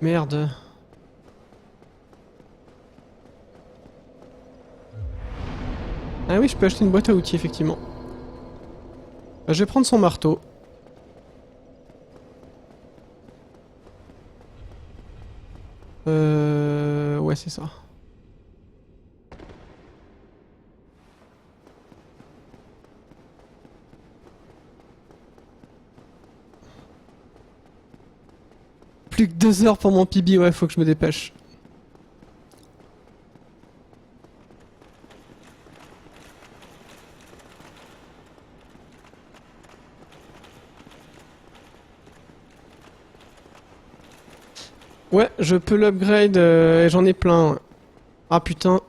Merde. Ah oui, je peux acheter une boîte à outils, effectivement. Bah, je vais prendre son marteau. Ouais, c'est ça. Plus que 2 heures pour mon PB, ouais, faut que je me dépêche. Ouais, je peux l'upgrade et j'en ai plein. Ouais. Ah putain.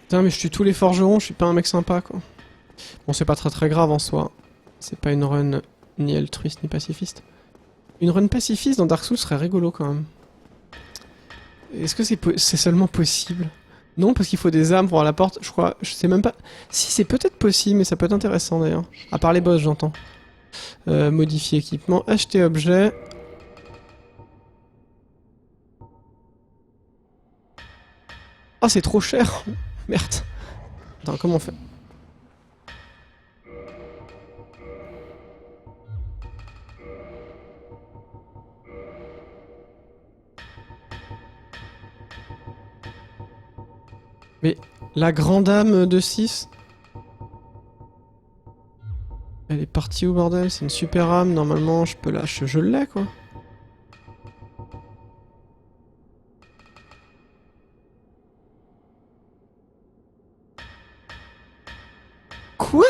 Putain, mais je tue tous les forgerons, je suis pas un mec sympa, quoi. Bon, c'est pas très grave en soi. C'est pas une run ni altruiste ni pacifiste. Une run pacifiste dans Dark Souls serait rigolo quand même. Est-ce que c'est seulement possible? Non, parce qu'il faut des âmes pour avoir la porte, je crois. Je sais même pas. Si, c'est peut-être possible, mais ça peut être intéressant d'ailleurs. À part les boss, j'entends. Modifier équipement, acheter objet. Ah, c'est trop cher. Merde. Attends, comment on fait? Mais la grande âme de 6. Elle est partie au bordel, c'est une super âme, normalement je peux la... Je l'ai, quoi. Quoi?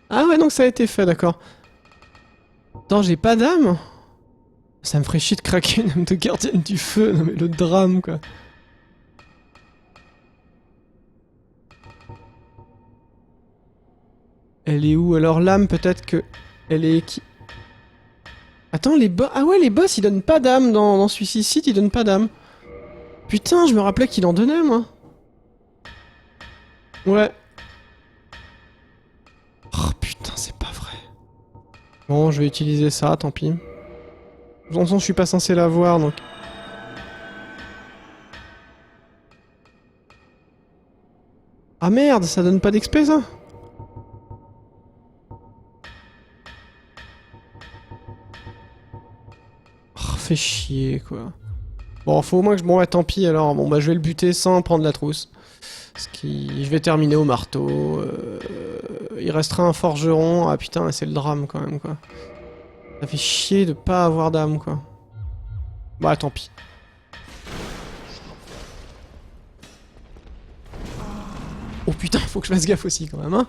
Ah ouais, donc ça a été fait, d'accord. Attends, j'ai pas d'âme? Ça me ferait chier de craquer une âme de gardienne du feu, non mais le drame quoi. Elle est où? Alors l'âme peut-être que... Elle est qui... Attends, les boss... Ah ouais, les boss ils donnent pas d'âme dans Suicide, ils donnent pas d'âme. Putain, je me rappelais qu'il en donnait moi. Ouais. Oh putain, c'est pas vrai. Bon, je vais utiliser ça, tant pis. De toute façon, je suis pas censé l'avoir, donc... Ah merde, ça donne pas d'XP, ça? Oh, fait chier, quoi. Bon, faut au moins que je... Bon, ouais, tant pis, alors. Bon, bah, je vais le buter sans prendre la trousse. Ce qui... Je vais terminer au marteau. Il restera un forgeron. Ah putain, c'est le drame, quand même, quoi. Ça fait chier de pas avoir d'âme, quoi. Bah, tant pis. Oh putain, faut que je fasse gaffe aussi, quand même, hein.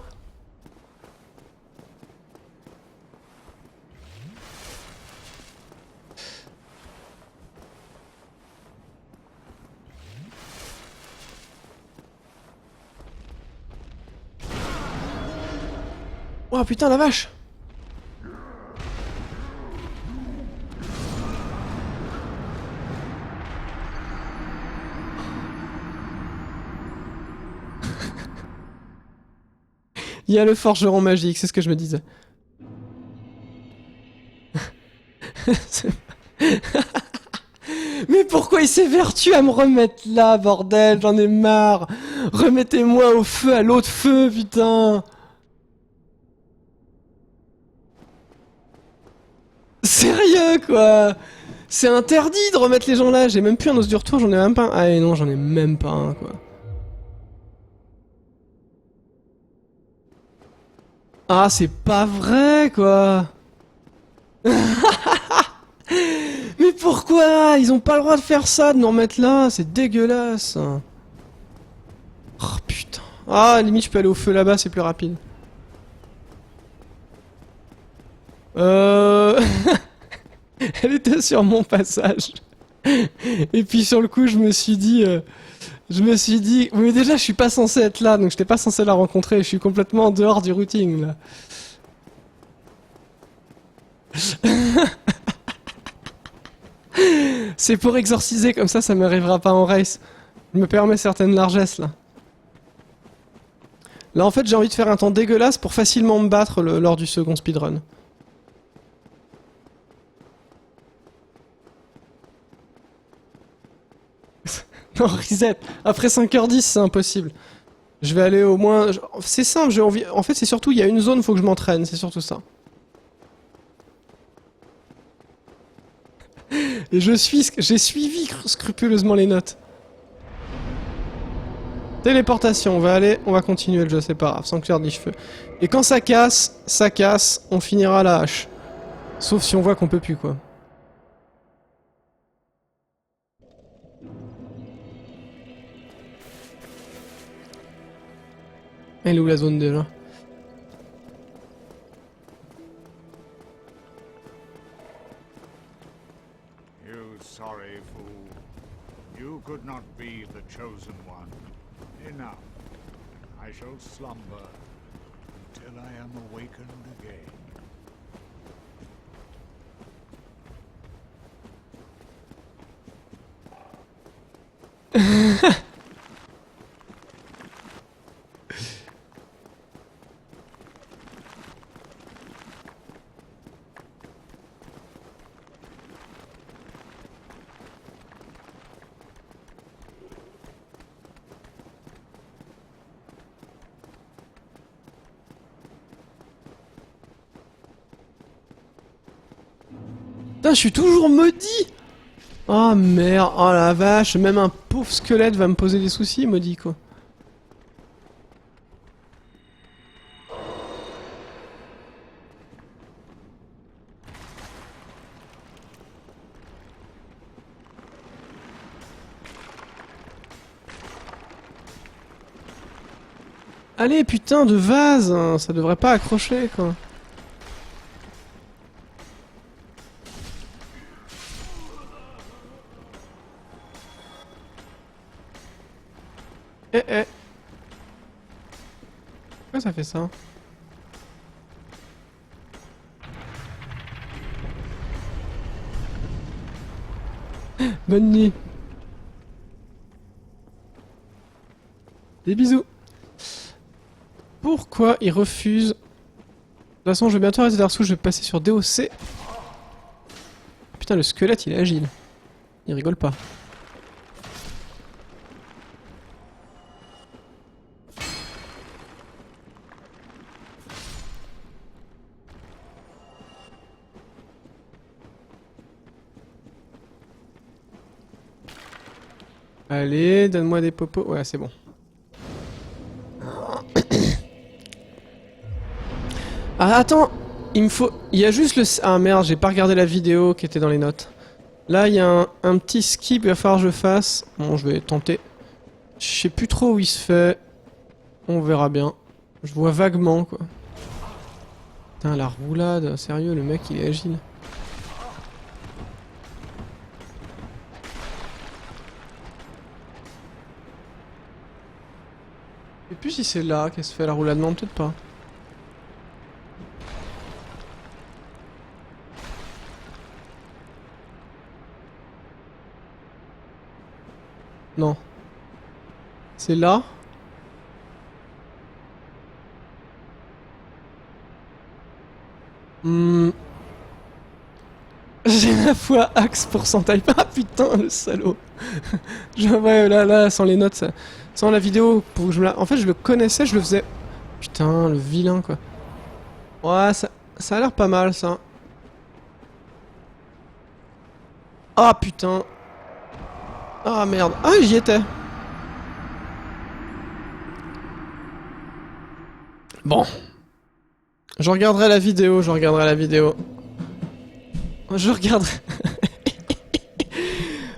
Oh putain, la vache! Il y a le forgeron magique, c'est ce que je me disais. Mais pourquoi il s'évertue à me remettre là, bordel? J'en ai marre! Remettez-moi au feu, à l'autre feu, putain! Sérieux, quoi! C'est interdit de remettre les gens là! J'ai même plus un os du retour, j'en ai même pas un. Ah et non, j'en ai même pas un, quoi. Ah, c'est pas vrai, quoi! Mais pourquoi? Ils ont pas le droit de faire ça, de nous remettre là, c'est dégueulasse. Oh putain. Ah, limite je peux aller au feu là-bas, c'est plus rapide. Elle était sur mon passage. Et puis sur le coup, je me suis dit... Mais déjà, je suis pas censé être là, donc j'étais pas censé la rencontrer. Je suis complètement en dehors du routing, là. C'est pour exorciser, comme ça m'arrivera pas en race. Je me permets certaines largesses, là. Là, en fait, j'ai envie de faire un temps dégueulasse pour facilement me battre lors du second speedrun. Non, reset. Après 5h10, c'est impossible. Je vais aller au moins... C'est simple, j'ai envie... En fait, c'est surtout, il y a une zone, faut que je m'entraîne, c'est surtout ça. Et j'ai suivi scrupuleusement les notes. Téléportation, on va continuer le jeu, c'est pas grave, sans clair des cheveux. Et quand ça casse, on finira à la hache. Sauf si on voit qu'on peut plus, quoi. Elle est où la zone déjà? You sorry fool. You could not be the chosen one. Enough. I shall slumber until I am awakened again. Putain, je suis toujours maudit! Oh merde, oh la vache, même un pauvre squelette va me poser des soucis, maudit, quoi. Allez, putain de vase, hein, ça devrait pas accrocher, quoi. Eh. Pourquoi ça fait ça? Bonne nuit. Des bisous. Pourquoi il refuse? De toute façon, je vais bientôt arrêter Dark Souls, je vais passer sur DOC. Putain, le squelette, il est agile. Il rigole pas. Allez, donne-moi des popos. Ouais, c'est bon. Ah, attends, il me faut... Il y a juste le... Ah merde, j'ai pas regardé la vidéo qui était dans les notes. Là, il y a un petit skip, il va falloir que je fasse. Bon, je vais tenter. Je sais plus trop où il se fait. On verra bien. Je vois vaguement, quoi. Putain, la roulade, sérieux, le mec, il est agile. Je sais plus si c'est là qu'elle se fait la roulade, non, peut-être pas. Non. C'est là. J'ai la foi axe pourcentage. Ah putain, le salaud. Ouais, là, sans les notes, sans la vidéo, pour que je me la... En fait, je le connaissais, je le faisais... Putain, le vilain, quoi. Ouais, ça a l'air pas mal, ça. Ah putain. Ah merde. Ah, j'y étais. Bon. Je regarderai la vidéo, je regarderai la vidéo. Je regarderai...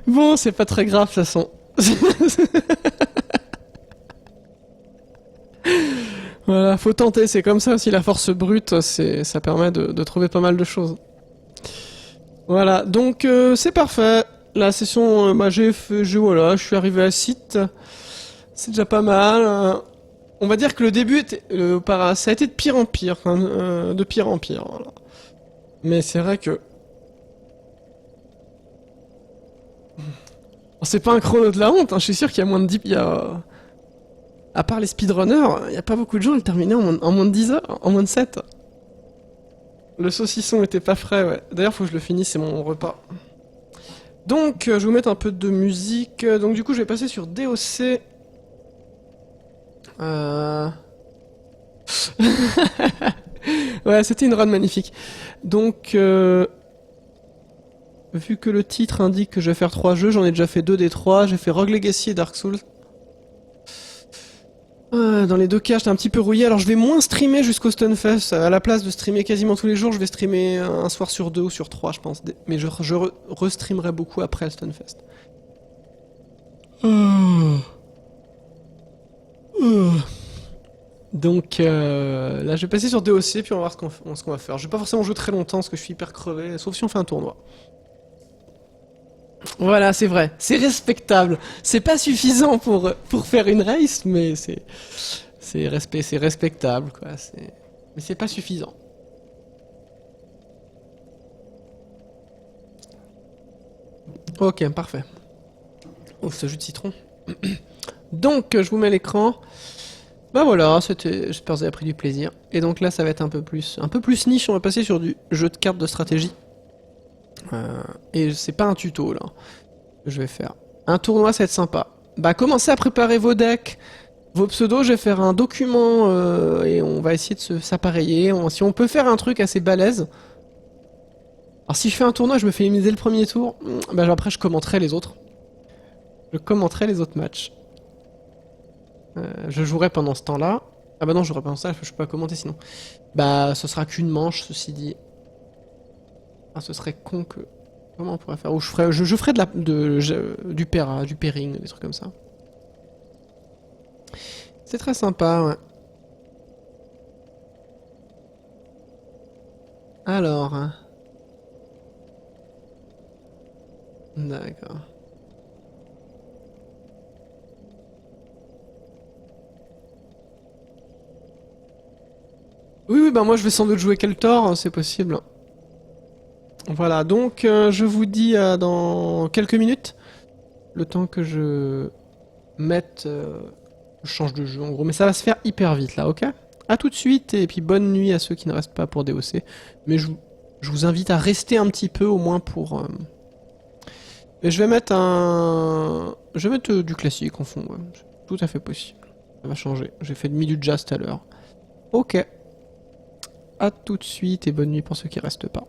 Bon, c'est pas très grave, de toute façon. Voilà, faut tenter, c'est comme ça aussi, la force brute, ça permet de trouver pas mal de choses. Voilà, donc c'est parfait. La session, bah, voilà, je suis arrivé à site. C'est déjà pas mal. On va dire que le début était, ça a été de pire en pire, hein, de pire en pire. Voilà. Mais c'est vrai que... C'est pas un chrono de la honte, hein, je suis sûr qu'il y a moins de 10... À part les speedrunners, il n'y a pas beaucoup de gens qui le terminaient en moins de 10 heures, en moins de 7. Le saucisson était pas frais, ouais. D'ailleurs, faut que je le finisse, c'est mon repas. Donc, je vais vous mettre un peu de musique. Donc, du coup, je vais passer sur DOC. Ouais, c'était une run magnifique. Donc, vu que le titre indique que je vais faire 3 jeux, j'en ai déjà fait 2 des 3. J'ai fait Rogue Legacy et Dark Souls. Dans les deux cas, j'étais un petit peu rouillé. Alors je vais moins streamer jusqu'au Stunfest. À la place de streamer quasiment tous les jours, je vais streamer un soir sur 2 ou sur 3, je pense. Mais je restreamerai beaucoup après le Stunfest. Donc là, je vais passer sur DOC, puis on va voir ce qu'on va faire. Je vais pas forcément jouer très longtemps, parce que je suis hyper crevé, sauf si on fait un tournoi. Voilà, c'est vrai. C'est respectable. C'est pas suffisant pour faire une race, mais c'est respectable, quoi. Mais c'est pas suffisant. Ok, parfait. Oh, ce jus de citron. Donc, je vous mets l'écran. Bah voilà, j'espère que vous avez pris du plaisir. Et donc là, ça va être un peu plus niche. On va passer sur du jeu de cartes de stratégie. Et c'est pas un tuto là. Je vais faire un tournoi, ça va être sympa. Bah commencez à préparer vos decks, vos pseudos. Je vais faire un document et on va essayer de s'appareiller. Si on peut faire un truc assez balèze. Alors si je fais un tournoi, je me fais éliminer dès le premier tour. Bah après je commenterai les autres. Je commenterai les autres matchs. Je jouerai pendant ce temps-là. Ah bah non, je jouerai pendant ça, je peux pas commenter sinon. Bah ce sera qu'une manche, ceci dit. Ah, ce serait con que... Comment on pourrait faire? Ou je ferais du pairing, des trucs comme ça. C'est très sympa, ouais. Alors... D'accord. Oui, oui, bah moi je vais sans doute jouer Keltor, hein, c'est possible. Voilà, donc je vous dis dans quelques minutes, le temps que je mette... je change de jeu en gros, mais ça va se faire hyper vite là, ok? A tout de suite, et puis bonne nuit à ceux qui ne restent pas pour DOC. Mais je vous invite à rester un petit peu au moins pour... Et je vais mettre un... Je vais mettre du classique en fond, ouais. C'est tout à fait possible. Ça va changer. J'ai fait demi du jazz tout à l'heure. Ok. A tout de suite et bonne nuit pour ceux qui restent pas.